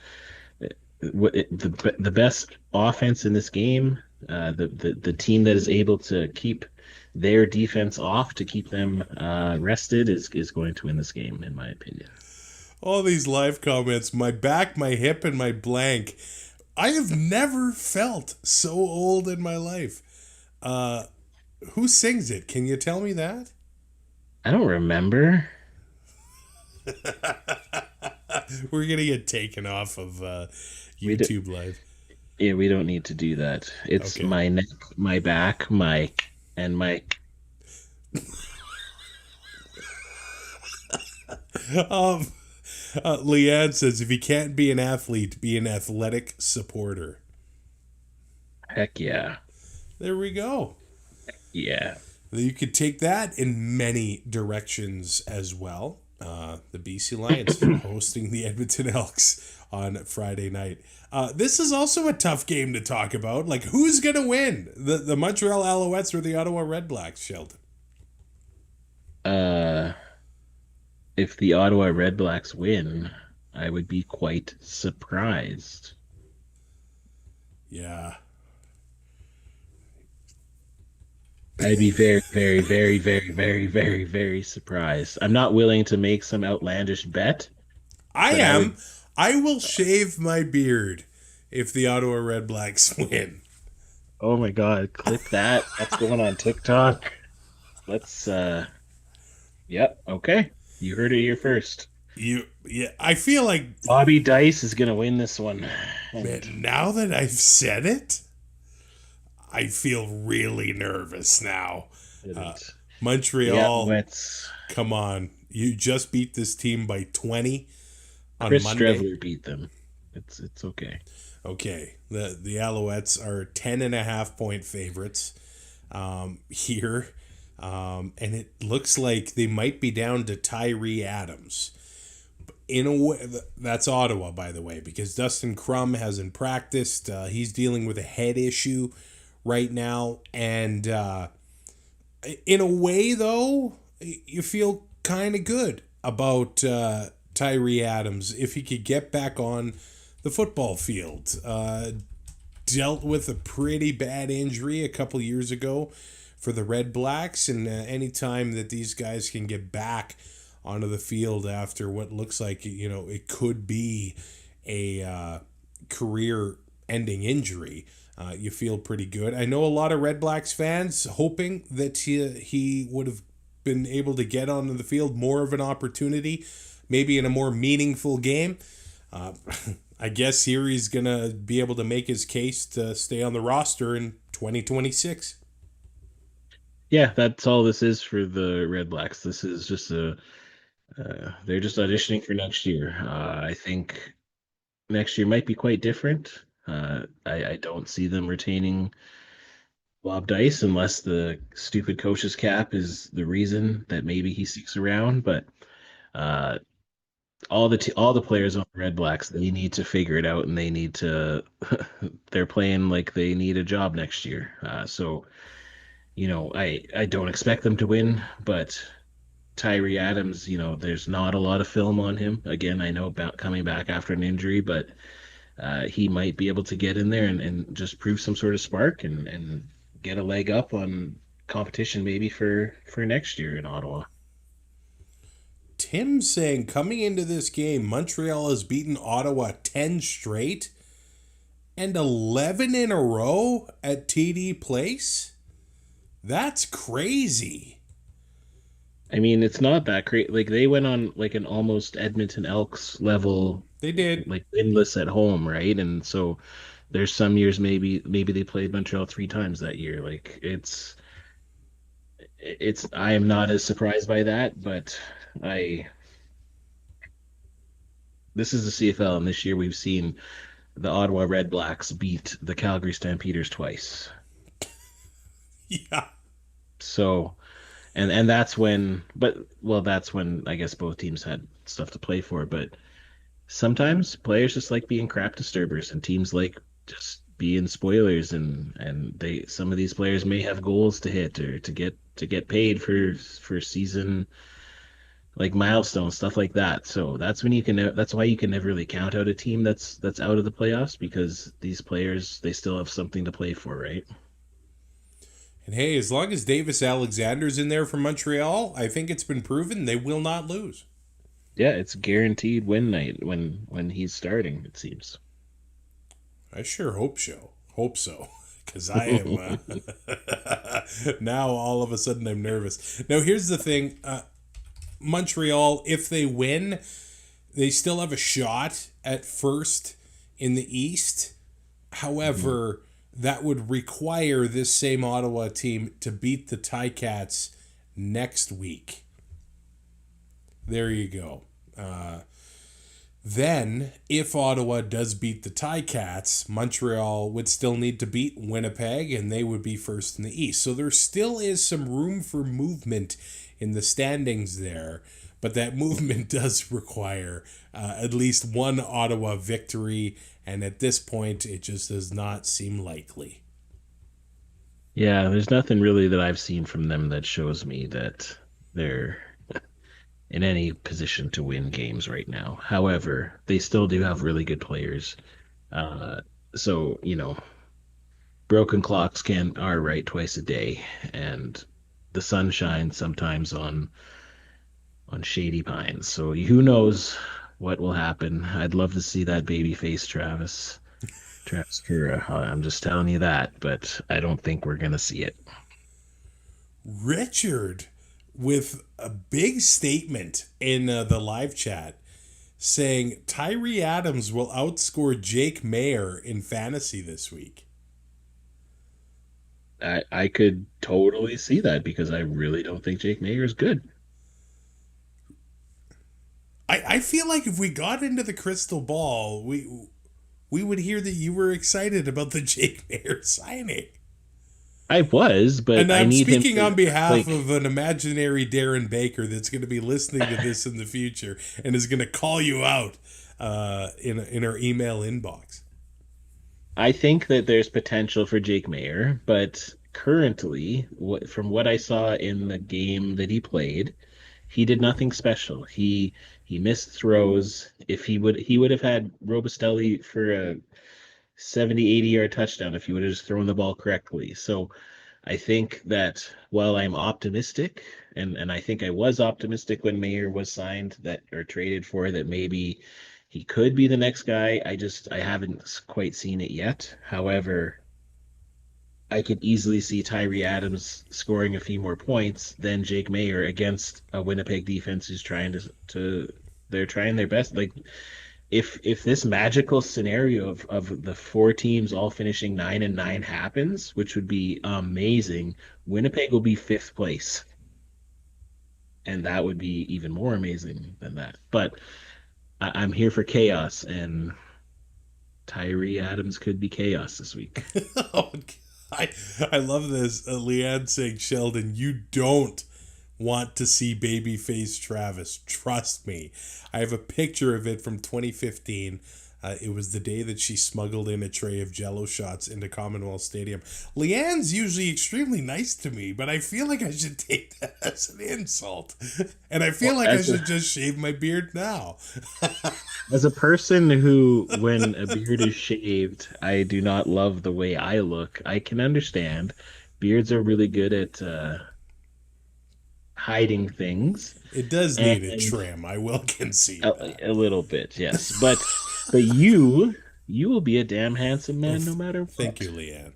best offense in this game. The team that is able to keep their defense off to keep them rested is going to win this game, in my opinion. All these live comments, my back, my hip, and my blank. I have never felt so old in my life. Who sings it? Can you tell me that? I don't remember. We're going to get taken off of YouTube Live. Yeah, we don't need to do that. It's okay. My neck, my back, my... Leanne says, if you can't be an athlete, be an athletic supporter. Heck yeah. There we go. Heck yeah. You could take that in many directions as well. The BC Lions hosting the Edmonton Elks on Friday night. This is also a tough game to talk about. Like, who's going to win? The Montreal Alouettes or the Ottawa RedBlacks, Sheldon? If the Ottawa RedBlacks win, I would be quite surprised. Yeah. I'd be very, very, very, very, very, very, very surprised. I'm not willing to make some outlandish bet. I am. I will shave my beard if the Ottawa RedBlacks win. Oh my God. Clip that. That's going on TikTok. Let's, yep. Okay. You heard it here first. I feel like Bobby Dice is going to win this one. Man, now that I've said it, I feel really nervous now. Montreal, come on. You just beat this team by 20 on Chris Monday. Streveler beat them. It's okay. Okay. The Alouettes are 10.5-point favorites here. And it looks like they might be down to Tyree Adams. In a way, that's Ottawa, by the way, because Dustin Crum hasn't practiced. He's dealing with a head issue right now. And in a way, though, you feel kind of good about Tyree Adams if he could get back on the football field. Dealt with a pretty bad injury a couple years ago for the RedBlacks, and any time that these guys can get back onto the field after what looks like, it could be a career-ending injury, you feel pretty good. I know a lot of RedBlacks fans hoping that he would have been able to get onto the field, more of an opportunity, maybe in a more meaningful game. I guess here he's going to be able to make his case to stay on the roster in 2026. Yeah, that's all this is for the RedBlacks. This is just they're just auditioning for next year. I think next year might be quite different. I don't see them retaining Bob Dice unless the stupid coach's cap is the reason that maybe he sticks around. But uh, all the players on the RedBlacks, they need to figure it out, and they need to. They're playing like they need a job next year. So I don't expect them to win, but Tyree Adams, there's not a lot of film on him. Again, I know about coming back after an injury, but he might be able to get in there and just prove some sort of spark and get a leg up on competition maybe for next year in Ottawa. Tim saying coming into this game, Montreal has beaten Ottawa 10 straight and 11 in a row at TD Place. That's crazy. I mean, it's not that crazy. Like they went on like an almost Edmonton Elks level. They did. Like winless at home, right? And so there's some years maybe they played Montreal 3 times that year. Like it's I am not as surprised by that, but I this is the CFL, and this year we've seen the Ottawa RedBlacks beat the Calgary Stampeders twice. Yeah. So and that's when that's when I guess both teams had stuff to play for, but sometimes players just like being crap disturbers and teams like just being spoilers, and they some of these players may have goals to hit or to get paid for season like milestones, stuff like that. So that's why you can never really count out a team that's out of the playoffs, because these players, they still have something to play for, right? And hey, as long as Davis Alexander's in there for Montreal, I think it's been proven they will not lose. Yeah, it's guaranteed win night when he's starting, it seems. I sure hope so. Because I am now all of a sudden I'm nervous. Now here's the thing. Montreal, if they win, they still have a shot at first in the East. However, that would require this same Ottawa team to beat the Ticats next week. There you go. Then, if Ottawa does beat the Ticats, Montreal would still need to beat Winnipeg, and they would be first in the East. So there still is some room for movement in the standings there, but that movement does require at least one Ottawa victory, and at this point, it just does not seem likely. Yeah, there's nothing really that I've seen from them that shows me that they're in any position to win games right now. However, they still do have really good players. So, broken clocks are right twice a day, and the sun shines sometimes on shady pines. So who knows what will happen? I'd love to see that baby face Travis Currah. I'm just telling you that, but I don't think we're gonna see it. Richard, with a big statement in the live chat, saying Tyree Adams will outscore Jake Mayer in fantasy this week. I could totally see that, because I really don't think Jake Mayer is good. I feel like if we got into the crystal ball, we would hear that you were excited about the Jake Mayer signing. I was, but and I'm I need speaking him to, on behalf like, of an imaginary Darren Baker that's going to be listening to this in the future and is going to call you out in our email inbox. I think that there's potential for Jake Mayer, but currently, from what I saw in the game that he played, he did nothing special. He missed throws. If he would have had Robustelli for a 70, 80-yard touchdown if he would have just thrown the ball correctly. So I think that while I'm optimistic, and I think I was optimistic when Mayer was signed or traded for, that maybe he could be the next guy, I haven't quite seen it yet. However, I could easily see Tyree Adams scoring a few more points than Jake Mayer against a Winnipeg defense who's they're trying their best. Like, if this magical scenario of the four teams all finishing 9-9 happens, which would be amazing, Winnipeg will be fifth place, and that would be even more amazing than that. But I'm here for chaos, and Tyree Adams could be chaos this week. Oh, I, I love this. Leanne saying, Sheldon, you don't want to see babyface Travis. Trust me. I have a picture of it from 2015. It was the day that she smuggled in a tray of Jello shots into Commonwealth Stadium. Leanne's usually extremely nice to me, but I feel like I should take that as an insult. And I feel like I should just shave my beard now. As a person who, when a beard is shaved, I do not love the way I look, I can understand. Beards are really good at hiding things. It does need a trim. I will concede that. A little bit, yes. But you will be a damn handsome man no matter what. Thank you, Leanne.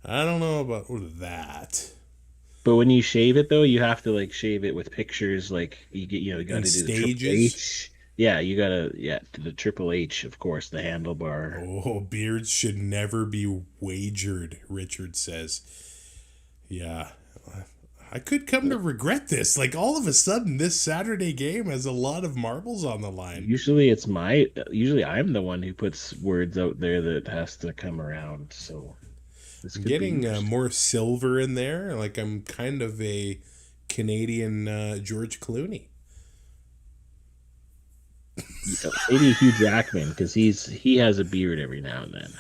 I don't know about that. But when you shave it though, you have to like shave it with pictures. Like you got to do the Triple H. Yeah, you gotta the Triple H, of course, the handlebar. Oh, beards should never be wagered, Richard says. Yeah. I could come to regret this. Like, all of a sudden, this Saturday game has a lot of marbles on the line. Usually I'm the one who puts words out there that has to come around. So I'm getting more silver in there. Like, I'm kind of a Canadian George Clooney. Maybe Hugh Jackman, because he has a beard every now and then.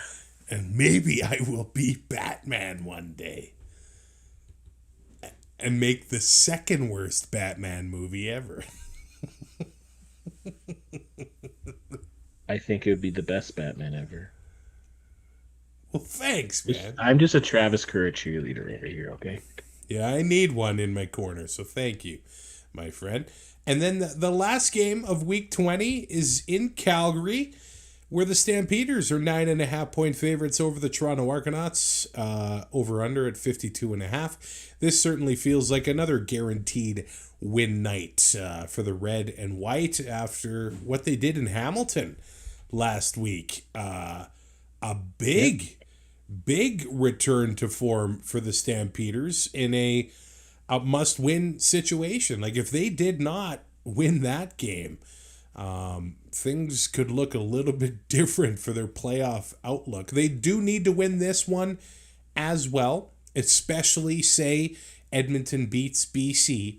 And maybe I will be Batman one day. And make the second worst Batman movie ever. I think it would be the best Batman ever. Well, thanks, man. I'm just a Travis Currah cheerleader over here, okay? Yeah, I need one in my corner, so thank you, my friend. And then the last game of Week 20 is in Calgary, where the Stampeders are 9.5-point favorites over the Toronto Argonauts, over-under at 52.5. This certainly feels like another guaranteed win night for the red and white after what they did in Hamilton last week. A big return to form for the Stampeders in a must-win situation. Like, if they did not win that game, things could look a little bit different for their playoff outlook. They do need to win this one as well, especially, say, Edmonton beats BC.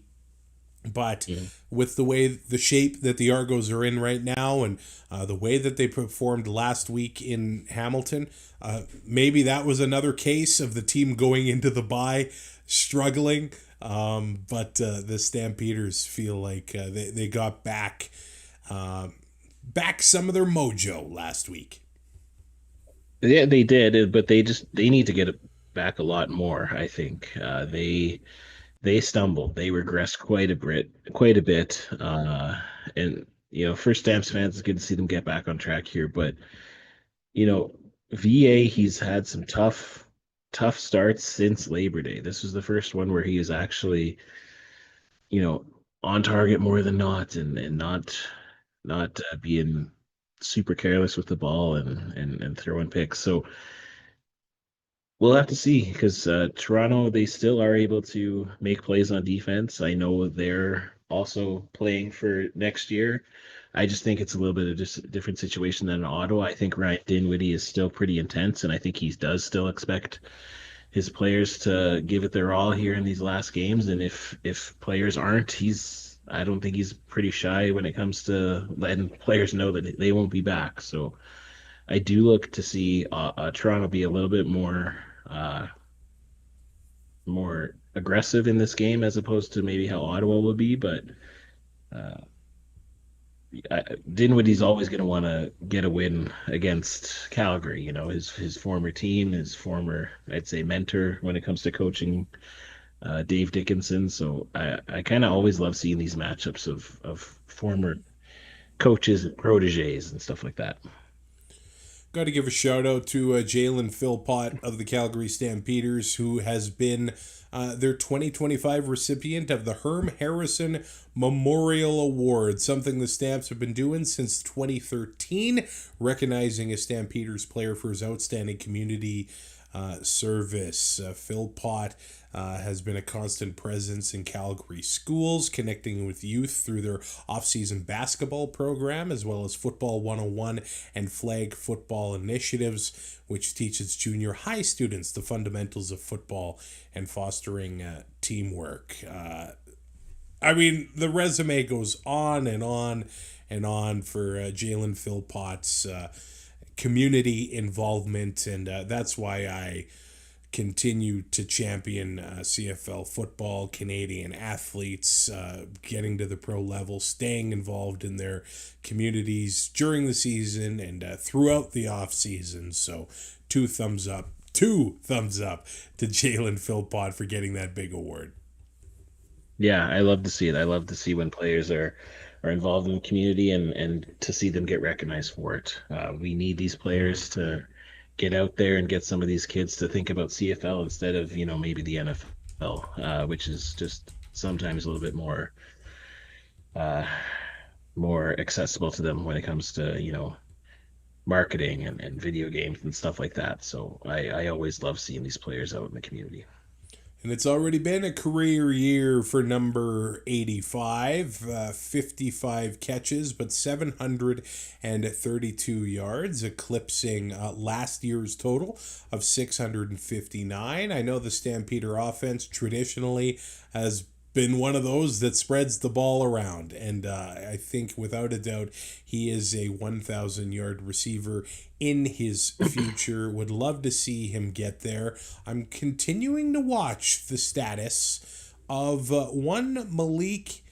But with the shape that the Argos are in right now and the way that they performed last week in Hamilton, maybe that was another case of the team going into the bye struggling. But the Stampeders feel like they got back some of their mojo last week. Yeah, they did, but they need to get it back a lot more, I think. They stumbled. They regressed quite a bit. And for Stamps fans, it's good to see them get back on track here. But VA, he's had some tough starts since Labor Day. This was the first one where he is actually, on target more than not, and not being super careless with the ball and throwing picks. So we'll have to see, because Toronto, they still are able to make plays on defense. I know they're also playing for next year. I just think it's a little bit of just a different situation than in Ottawa. I think Ryan Dinwiddie is still pretty intense, and I think he does still expect his players to give it their all here in these last games. And if players aren't, I don't think he's pretty shy when it comes to letting players know that they won't be back. So I do look to see Toronto be a little bit more aggressive in this game as opposed to maybe how Ottawa would be. But Dinwiddie's always going to want to get a win against Calgary. His former team, his former, I'd say, mentor when it comes to coaching, Dave Dickinson. So I kind of always love seeing these matchups of former coaches and proteges and stuff like that. Got to give a shout out to Jalen Philpott of the Calgary Stampeders, who has been their 2025 recipient of the Herm Harrison Memorial Award, something the Stamps have been doing since 2013, recognizing a Stampeders player for his outstanding community service. Philpott has been a constant presence in Calgary schools, connecting with youth through their off-season basketball program, as well as Football 101 and Flag Football initiatives, which teaches junior high students the fundamentals of football and fostering teamwork. I mean, the resume goes on and on and on for Jalen Philpott's community involvement, and that's why I continue to champion CFL football, Canadian athletes getting to the pro level, staying involved in their communities during the season and throughout the off season. So two thumbs up to Jalen Philpott for getting that big award. Yeah, I love to see it. I love to see when players are involved in the community and to see them get recognized for it. We need these players to get out there and get some of these kids to think about CFL instead of, maybe the NFL, which is just sometimes a little bit more accessible to them when it comes to, marketing and video games and stuff like that. So I always love seeing these players out in the community. And it's already been a career year for number 85, 55 catches, but 732 yards, eclipsing last year's total of 659. I know the Stampeder offense traditionally has been one of those that spreads the ball around, and I think without a doubt he is a 1,000-yard receiver in his future. Would love to see him get there. I'm continuing to watch the status of one Malik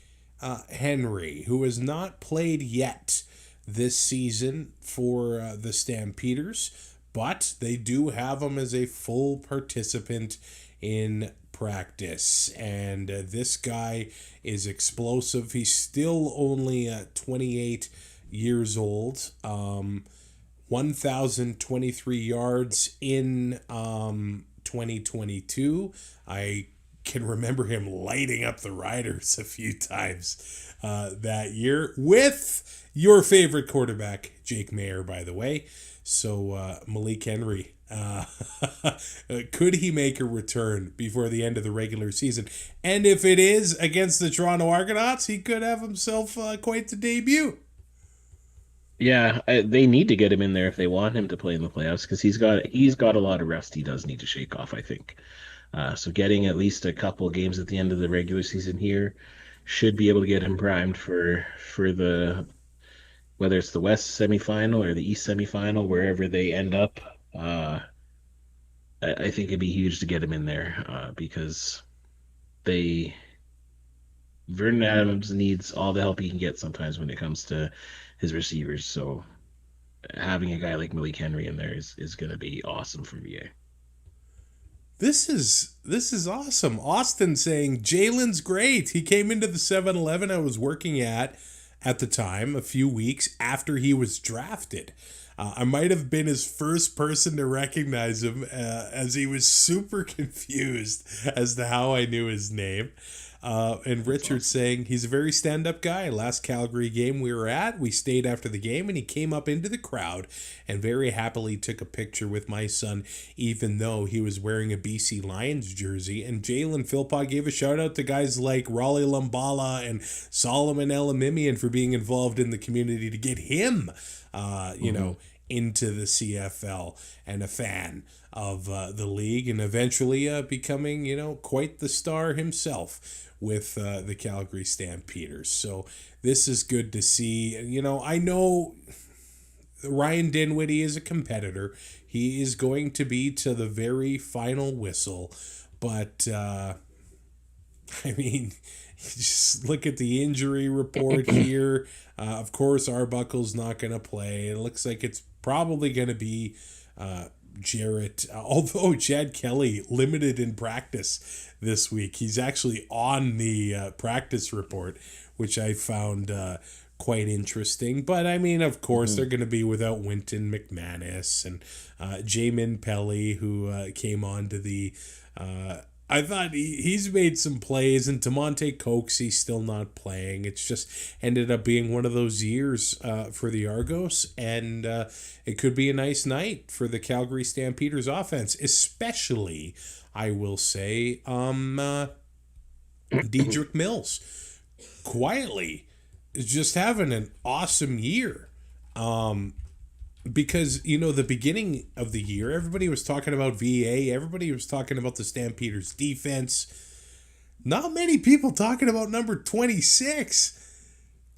Henry, who has not played yet this season for the Stampeders, but they do have him as a full participant in practice, and this guy is explosive. He's still only 28 years old. 1,023 yards in 2022. I can remember him lighting up the Riders a few times that year with your favorite quarterback, Jake Mayer, by the way. So Malik Henry, could he make a return before the end of the regular season? And if it is against the Toronto Argonauts, he could have himself quite the debut. Yeah, they need to get him in there if they want him to play in the playoffs, because he's got a lot of rust he does need to shake off, I think. So getting at least a couple games at the end of the regular season here should be able to get him primed for the, whether it's the West semifinal or the East semifinal, wherever they end up. I think it'd be huge to get him in there because Vernon Adams needs all the help he can get sometimes when it comes to his receivers. So having a guy like Malik Henry in there is going to be awesome for VA. This is awesome. Austin saying Jalen's great. He came into the 7-Eleven I was working at the time, a few weeks after he was drafted. I might have been his first person to recognize him as he was super confused as to how I knew his name. And Richard saying he's a very stand-up guy. Last Calgary game we were at, we stayed after the game, and he came up into the crowd and very happily took a picture with my son, even though he was wearing a BC Lions jersey. And Jalen Philpott gave a shout-out to guys like Raleigh Lumbala and Solomon Elamimian for being involved in the community to get him, into the CFL and a fan of the league, and eventually becoming, quite the star himself with the Calgary Stampeders. So this is good to see. I know Ryan Dinwiddie is a competitor. He is going to be to the very final whistle, but just look at the injury report here. Of course, Arbuckle's not going to play. It looks like it's probably going to be Jarrett, although Chad Kelly limited in practice this week. He's actually on the practice report, which I found quite interesting. But I mean, of course, they're going to be without Winton McManus and Jamin Pelly, who came on to the. I thought he's made some plays, and Tamonte Coxey's still not playing. It's just ended up being one of those years for the Argos, and it could be a nice night for the Calgary Stampeders offense, especially, I will say, Dedrick Mills. Quietly is just having an awesome year. Because, the beginning of the year, everybody was talking about VA. Everybody was talking about the Stampeders defense. Not many people talking about number 26.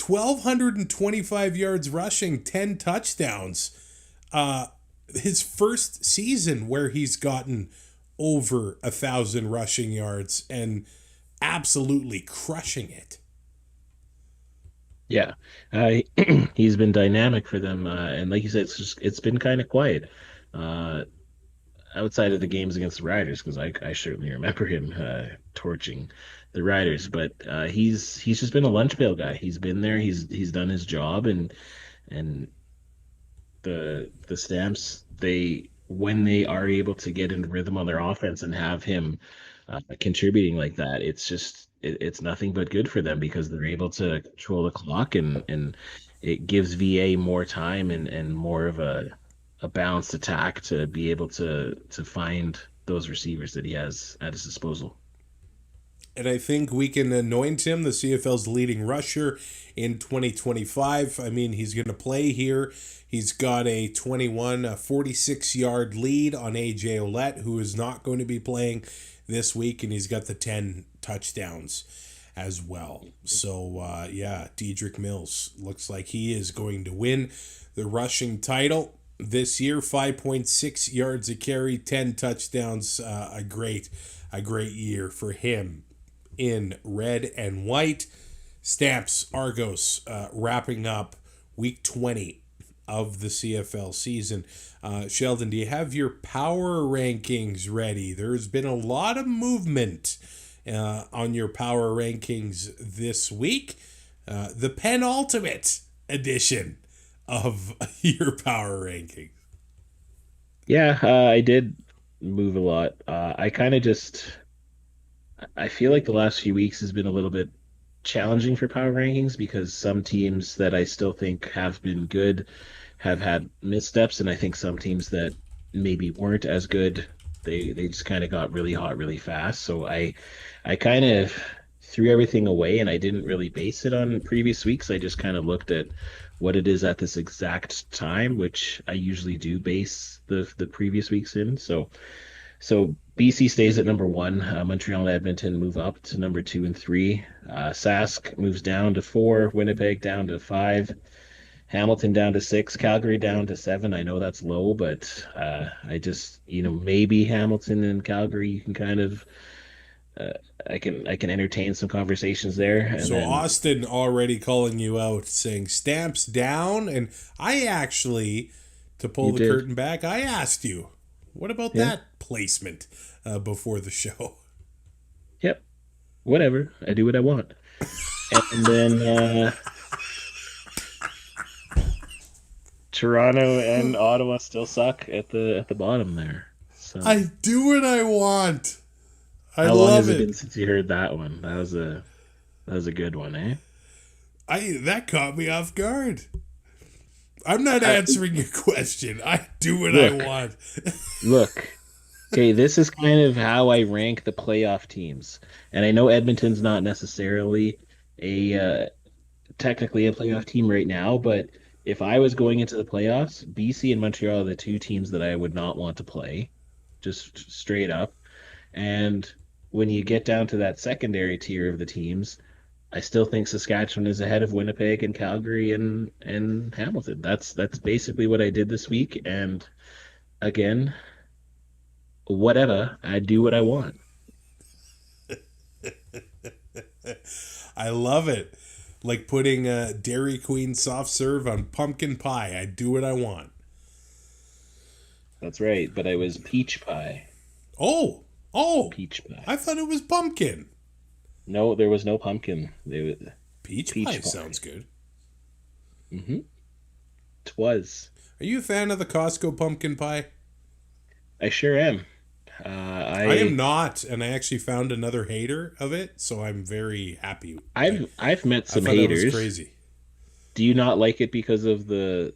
1,225 yards rushing, 10 touchdowns. His first season where he's gotten over 1,000 rushing yards and absolutely crushing it. Yeah, he's been dynamic for them, and like you said, it's been kind of quiet outside of the games against the Riders, because I certainly remember him torching the Riders. But he's just been a lunch pail guy. He's been there. He's done his job, and the Stamps, when they are able to get into rhythm on their offense and have him contributing like that, it's nothing but good for them, because they're able to control the clock, and it gives VA more time and more of a balanced attack to be able to find those receivers that he has at his disposal. And I think we can anoint him the CFL's leading rusher in 2025. I mean, he's going to play here. He's got a 46-yard lead on A.J. Ouellette, who is not going to be playing this week, and he's got the 10 touchdowns as well. So, Dedrick Mills looks like he is going to win the rushing title this year. 5.6 yards a carry, 10 touchdowns. A great year for him in red and white. Stamps Argos wrapping up week 20 of the CFL season. Sheldon, do you have your power rankings ready? There's been a lot of movement on your power rankings this week. The penultimate edition of your power rankings. Yeah, I did move a lot. I feel like the last few weeks has been a little bit challenging for power rankings, because some teams that I still think have been good have had missteps, and I think some teams that maybe weren't as good, they just kind of got really hot really fast. So I kind of threw everything away, and I didn't really base it on previous weeks. I just kind of looked at what it is at this exact time, which I usually do base the previous weeks in. So BC stays at number 1. Montreal and Edmonton move up to number 2 and 3. Sask moves down to 4. Winnipeg down to 5. Hamilton down to 6. Calgary down to 7. I know that's low, but I just, maybe Hamilton and Calgary, you can kind of, I can entertain some conversations there. And so then, Austin already calling you out, saying Stamps down, and I actually, to pull the curtain back, I asked you, what about that placement before the show? Yep. Whatever. I do what I want. And then Toronto and Ottawa still suck at the bottom there. So I do what I want. How long has it been since you heard that one? That was a good one, eh? That caught me off guard. I'm not answering your question. I do what I want. Look, okay, this is kind of how I rank the playoff teams. And I know Edmonton's not necessarily technically a playoff team right now, but if I was going into the playoffs, BC and Montreal are the 2 teams that I would not want to play, just straight up. And when you get down to that secondary tier of the teams, I still think Saskatchewan is ahead of Winnipeg and Calgary and Hamilton. That's basically what I did this week. And again, whatever, I do what I want. I love it. Like putting a Dairy Queen soft serve on pumpkin pie. I do what I want. That's right, but I was peach pie. Oh, peach pie. I thought it was pumpkin. No, there was no pumpkin. Peach pie sounds good. Mm-hmm. Twas. Are you a fan of the Costco pumpkin pie? I sure am. I am not, and I actually found another hater of it, so I'm very happy. I've met I some thought that was haters. crazy. Do you not like it because of the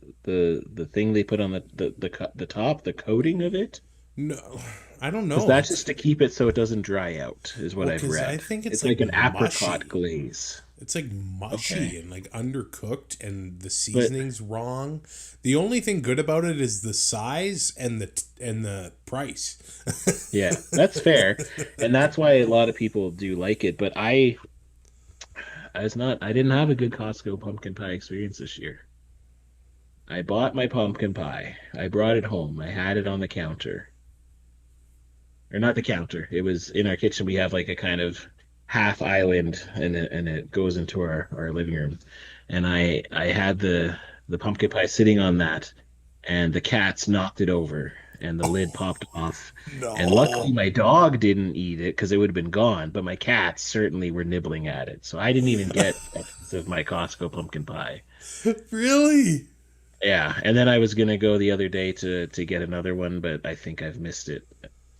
thing they put on the top, the coating of it? No, I don't Because know. that's just to keep it so it doesn't dry out, is what Well, I've because I read. think it's It's like like an apricot mushy. glaze. It's like mushy Okay. and like undercooked, and the But seasoning's wrong. The only thing good about it is the size and the price. yeah, that's fair. And that's why a lot of people do like it. But I didn't have a good Costco pumpkin pie experience this year. I bought my pumpkin pie. I brought it home. I had it on the counter. Or not the counter. It was in our kitchen. We have like a kind of half island, and it goes into our living room. And I had the pumpkin pie sitting on that, and the cats knocked it over, and the lid popped off. And luckily, No, my dog didn't eat it because it would have been gone. But my cats certainly were nibbling at it, so I didn't even get a piece of my Costco pumpkin pie. really? Yeah, and then I was gonna go the other day to get another one, but I think I've missed it.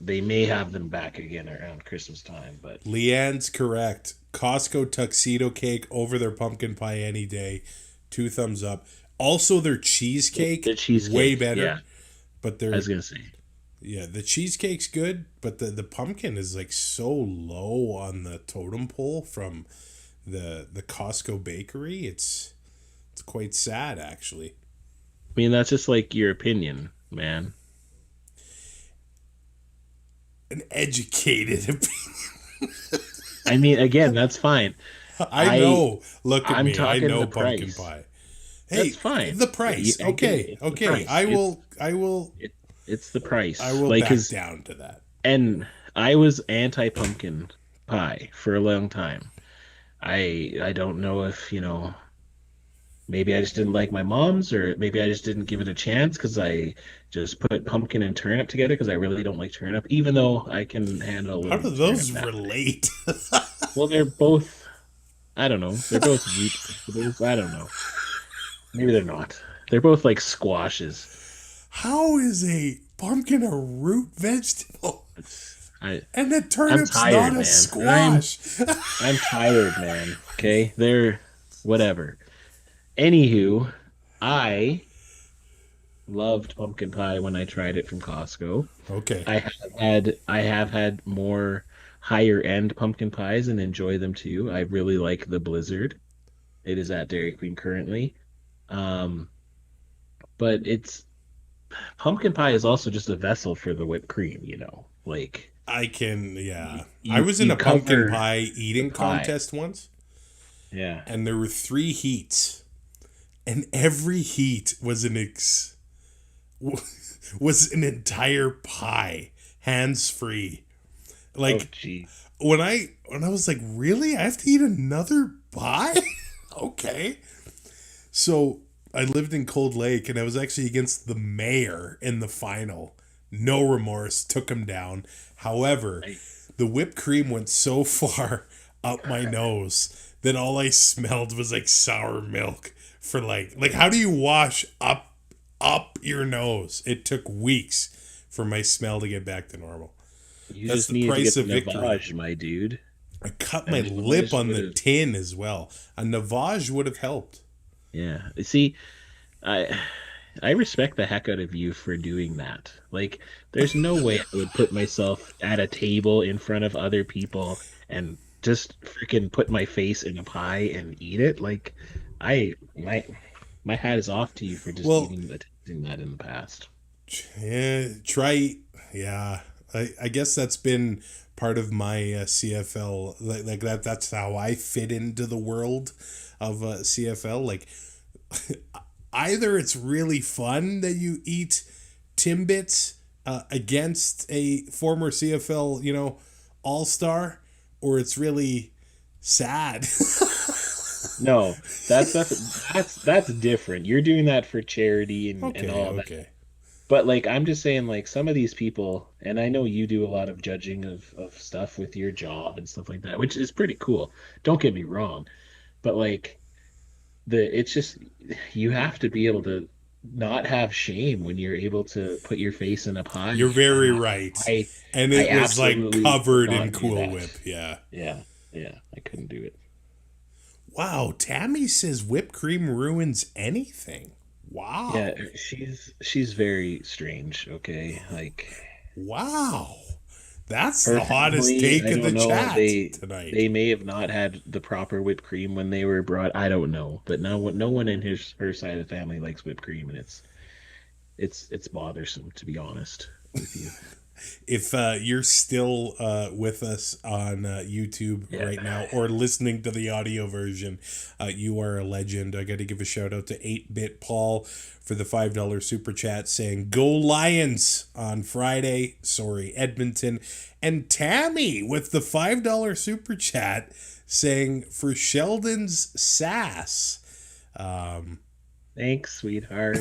They may have them back again around Christmas time, but Leanne's correct. Costco tuxedo cake over their pumpkin pie any day. 2 thumbs up. Also, their cheesecake, the cheesecake, way better. yeah, But I was their gonna say, yeah, the cheesecake's good, but the pumpkin is like so low on the totem pole from the Costco bakery. It's quite sad actually. I mean, that's just like your opinion, man. An educated I mean, again, that's fine. I I know. Look at I'm me. I talking know the pumpkin price. pie. That's Hey, fine. the Yeah, price. I get it. Okay. It's the Okay. price. It's the I price. will Like, back 'cause down to that. and I was anti pumpkin pie for a long time. I don't know if, maybe I just didn't like my mom's, or maybe I just didn't give it a chance because I just put pumpkin and turnip together because I really don't like turnip, even though I can handle a How little do turnip those now. relate? Well, they're both, I don't know, they're both root vegetables. I don't know. Maybe they're not. They're both like squashes. How is a pumpkin a root vegetable? I And the I'm turnip's tired, not a man. I'm squash. I'm tired, man. Okay, they're whatever. Anywho, I loved pumpkin pie when I tried it from Costco. Okay. I have had more higher end pumpkin pies and enjoy them too. I really like the Blizzard. It is at Dairy Queen currently. Um, but it's pumpkin pie is also just a vessel for the whipped cream, Like Yeah. I you was in you a pumpkin cover pie the eating pie. contest once, Yeah. and there were 3 heats, and every heat was was an entire pie, hands free. Oh, Like geez. when I was like, really? I have to eat another pie? Okay. So I lived in Cold Lake, and I was actually against the mayor in the final. No remorse, took him down. However, I, the whipped cream went so far up my nose that all I smelled was like sour milk for like how do you wash up your nose? It took weeks for my smell to get back to normal. you That's just the needed to price get of the victory. Navage, my dude. I cut A my lip Navage on would the have. tin as well. A Navage would have helped. Yeah. See, I I respect the heck out of you for doing that. Like, there's no way I would put myself at a table in front of other people and just freaking put my face in a pie and eat it. Like, I my hat is off to you for just Well, even attempting that in the past. yeah, try. Yeah, I guess that's been part of my CFL. Like that. That's how I fit into the world of CFL. Like either it's really fun that you eat Timbits against a former CFL, all star, or it's really sad. No, that's different. You're doing that for charity and Okay, all of that. okay. But like I'm just saying, like some of these people, and I know you do a lot of judging of stuff with your job and stuff like that, which is pretty cool. Don't get me wrong. But like it's just you have to be able to not have shame when you're able to put your face in a You're pie. very right. I And I it was like absolutely could covered in not do Cool that. Whip. Yeah. Yeah, yeah, I couldn't do it. Wow. Tammy says whipped cream ruins anything. Yeah, Wow. she's very strange, okay? Like Wow. That's her the hottest family, take I in the don't know, chat tonight. they may have not had the proper whipped cream when they were brought. I don't know, but no one in her side of the family likes whipped cream, and it's bothersome, to be honest with you. If you're still with us on YouTube Yeah. right now or listening to the audio version, you are a legend. I got to give a shout out to 8-Bit Paul for the $5 super chat saying, "Go Lions" on Friday. Sorry, Edmonton. And Tammy with the $5 super chat saying, "For Sheldon's sass." Thanks, sweetheart.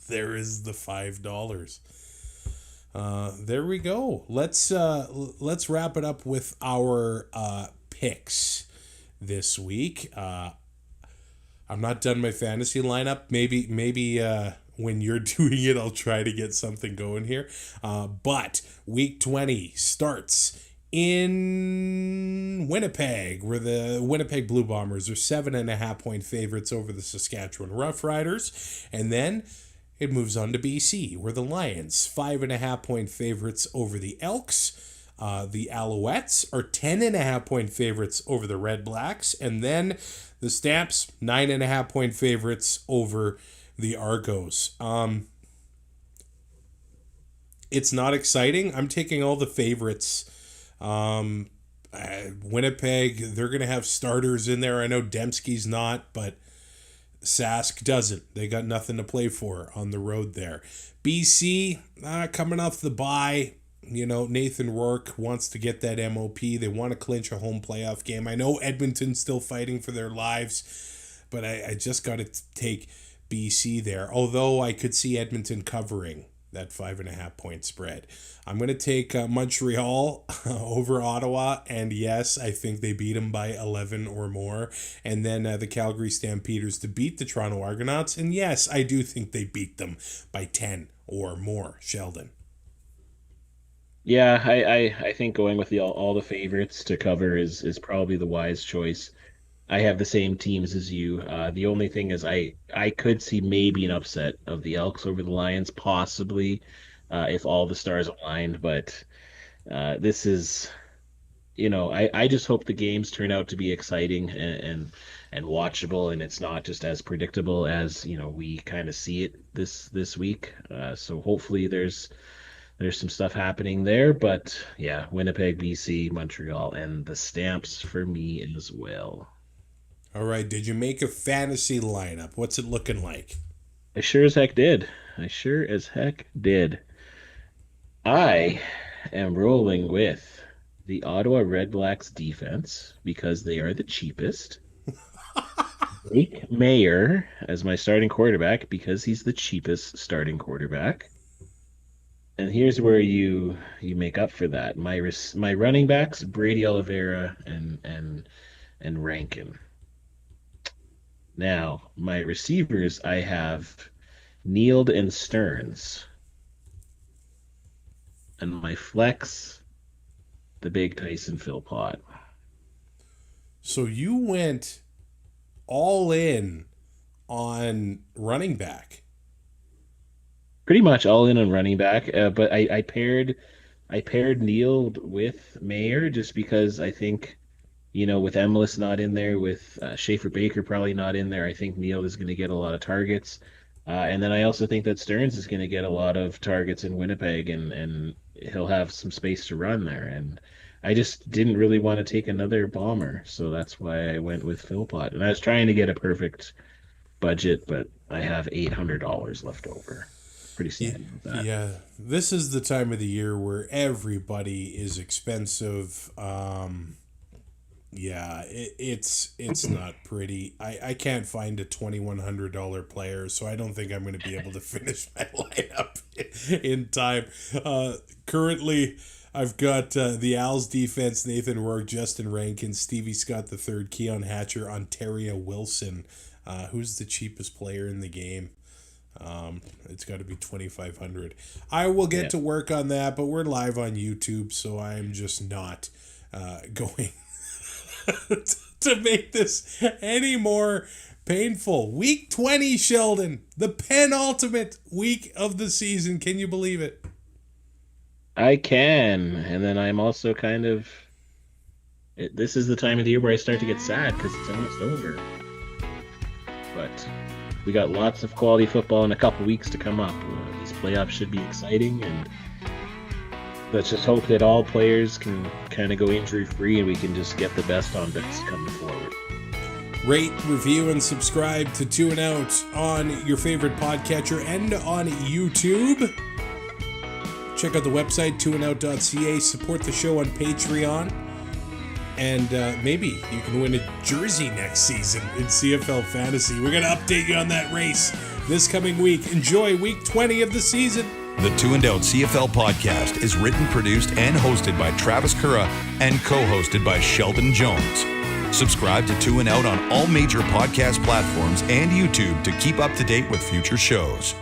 There is the $5. There we go. Let's wrap it up with our picks this week. I'm not done my fantasy lineup. Maybe when you're doing it, I'll try to get something going here. But week 20 starts in Winnipeg, where the Winnipeg Blue Bombers are 7.5-point favorites over the Saskatchewan Roughriders, and then it moves on to BC, where the Lions, 5.5-point favorites over the Elks. The Alouettes are 10.5-point favorites over the RedBlacks. And then the Stamps, 9.5-point favorites over the Argos. It's not exciting. I'm taking all the favorites. Winnipeg, they're going to have starters in there. I know Dembski's not, but Sask doesn't. They got nothing to play for on the road there. BC, coming off the bye. Nathan Rourke wants to get that MOP. They want to clinch a home playoff game. I know Edmonton's still fighting for their lives, but I just got to take BC there. Although I could see Edmonton covering that 5.5-point spread. I'm going to take Montreal over Ottawa, and yes, I think they beat them by 11 or more. And then the Calgary Stampeders to beat the Toronto Argonauts, and yes, I do think they beat them by 10 or more. Sheldon. Yeah, I think going with the all the favorites to cover is probably the wise choice. I have the same teams as you. The only thing is I could see maybe an upset of the Elks over the Lions, possibly, if all the stars aligned. But this is, I just hope the games turn out to be exciting and watchable, and it's not just as predictable as we kind of see it this week. So hopefully there's some stuff happening there. But yeah, Winnipeg, BC, Montreal, and the Stamps for me as well. All right, did you make a fantasy lineup? What's it looking like? I sure as heck did. I sure as heck did. I am rolling with the Ottawa RedBlacks defense because they are the cheapest. Blake Mayer as my starting quarterback because he's the cheapest starting quarterback. And here's where you make up for that. My running backs, Brady Oliveira and Rankin. Now, my receivers, I have Neild and Stearns. And my flex, the big Tyson Philpott. So you went all in on running back. Pretty much all in on running back, but I paired Neild with Mayer just because I think with Emlis not in there, with Schaefer Baker probably not in there, I think Neild is going to get a lot of targets. And then I also think that Stearns is going to get a lot of targets in Winnipeg, and he'll have some space to run there. And I just didn't really want to take another bomber, so that's why I went with Philpott. And I was trying to get a perfect budget, but I have $800 left over. Pretty sad with that. Yeah, this is the time of the year where everybody is expensive. Yeah, it's not pretty. I can't find a $2,100 player, so I don't think I'm going to be able to finish my lineup in time. Currently, I've got the Owls defense, Nathan Rourke, Justin Rankin, Stevie Scott III, Keon Hatcher, Ontario Wilson. Who's the cheapest player in the game? It's got to be 2,500. I will get to work on that, but we're live on YouTube, so I'm just not going to make this any more painful. Week 20, Sheldon, the penultimate week of the season. Can you believe it? I can, and then I'm also kind of. This is the time of the year where I start to get sad because it's almost over. But we got lots of quality football in a couple weeks to come up. These playoffs should be exciting, and let's just hope that all players can kind of go injury-free and we can just get the best on bets coming forward. Rate, review, and subscribe to 2 and Out on your favorite podcatcher and on YouTube. Check out the website, 2andout.ca. Support the show on Patreon. And maybe you can win a jersey next season in CFL Fantasy. We're going to update you on that race this coming week. Enjoy week 20 of the season. The 2 and Out CFL podcast is written, produced, and hosted by Travis Currah and co-hosted by Sheldon Jones. Subscribe to 2 and Out on all major podcast platforms and YouTube to keep up to date with future shows.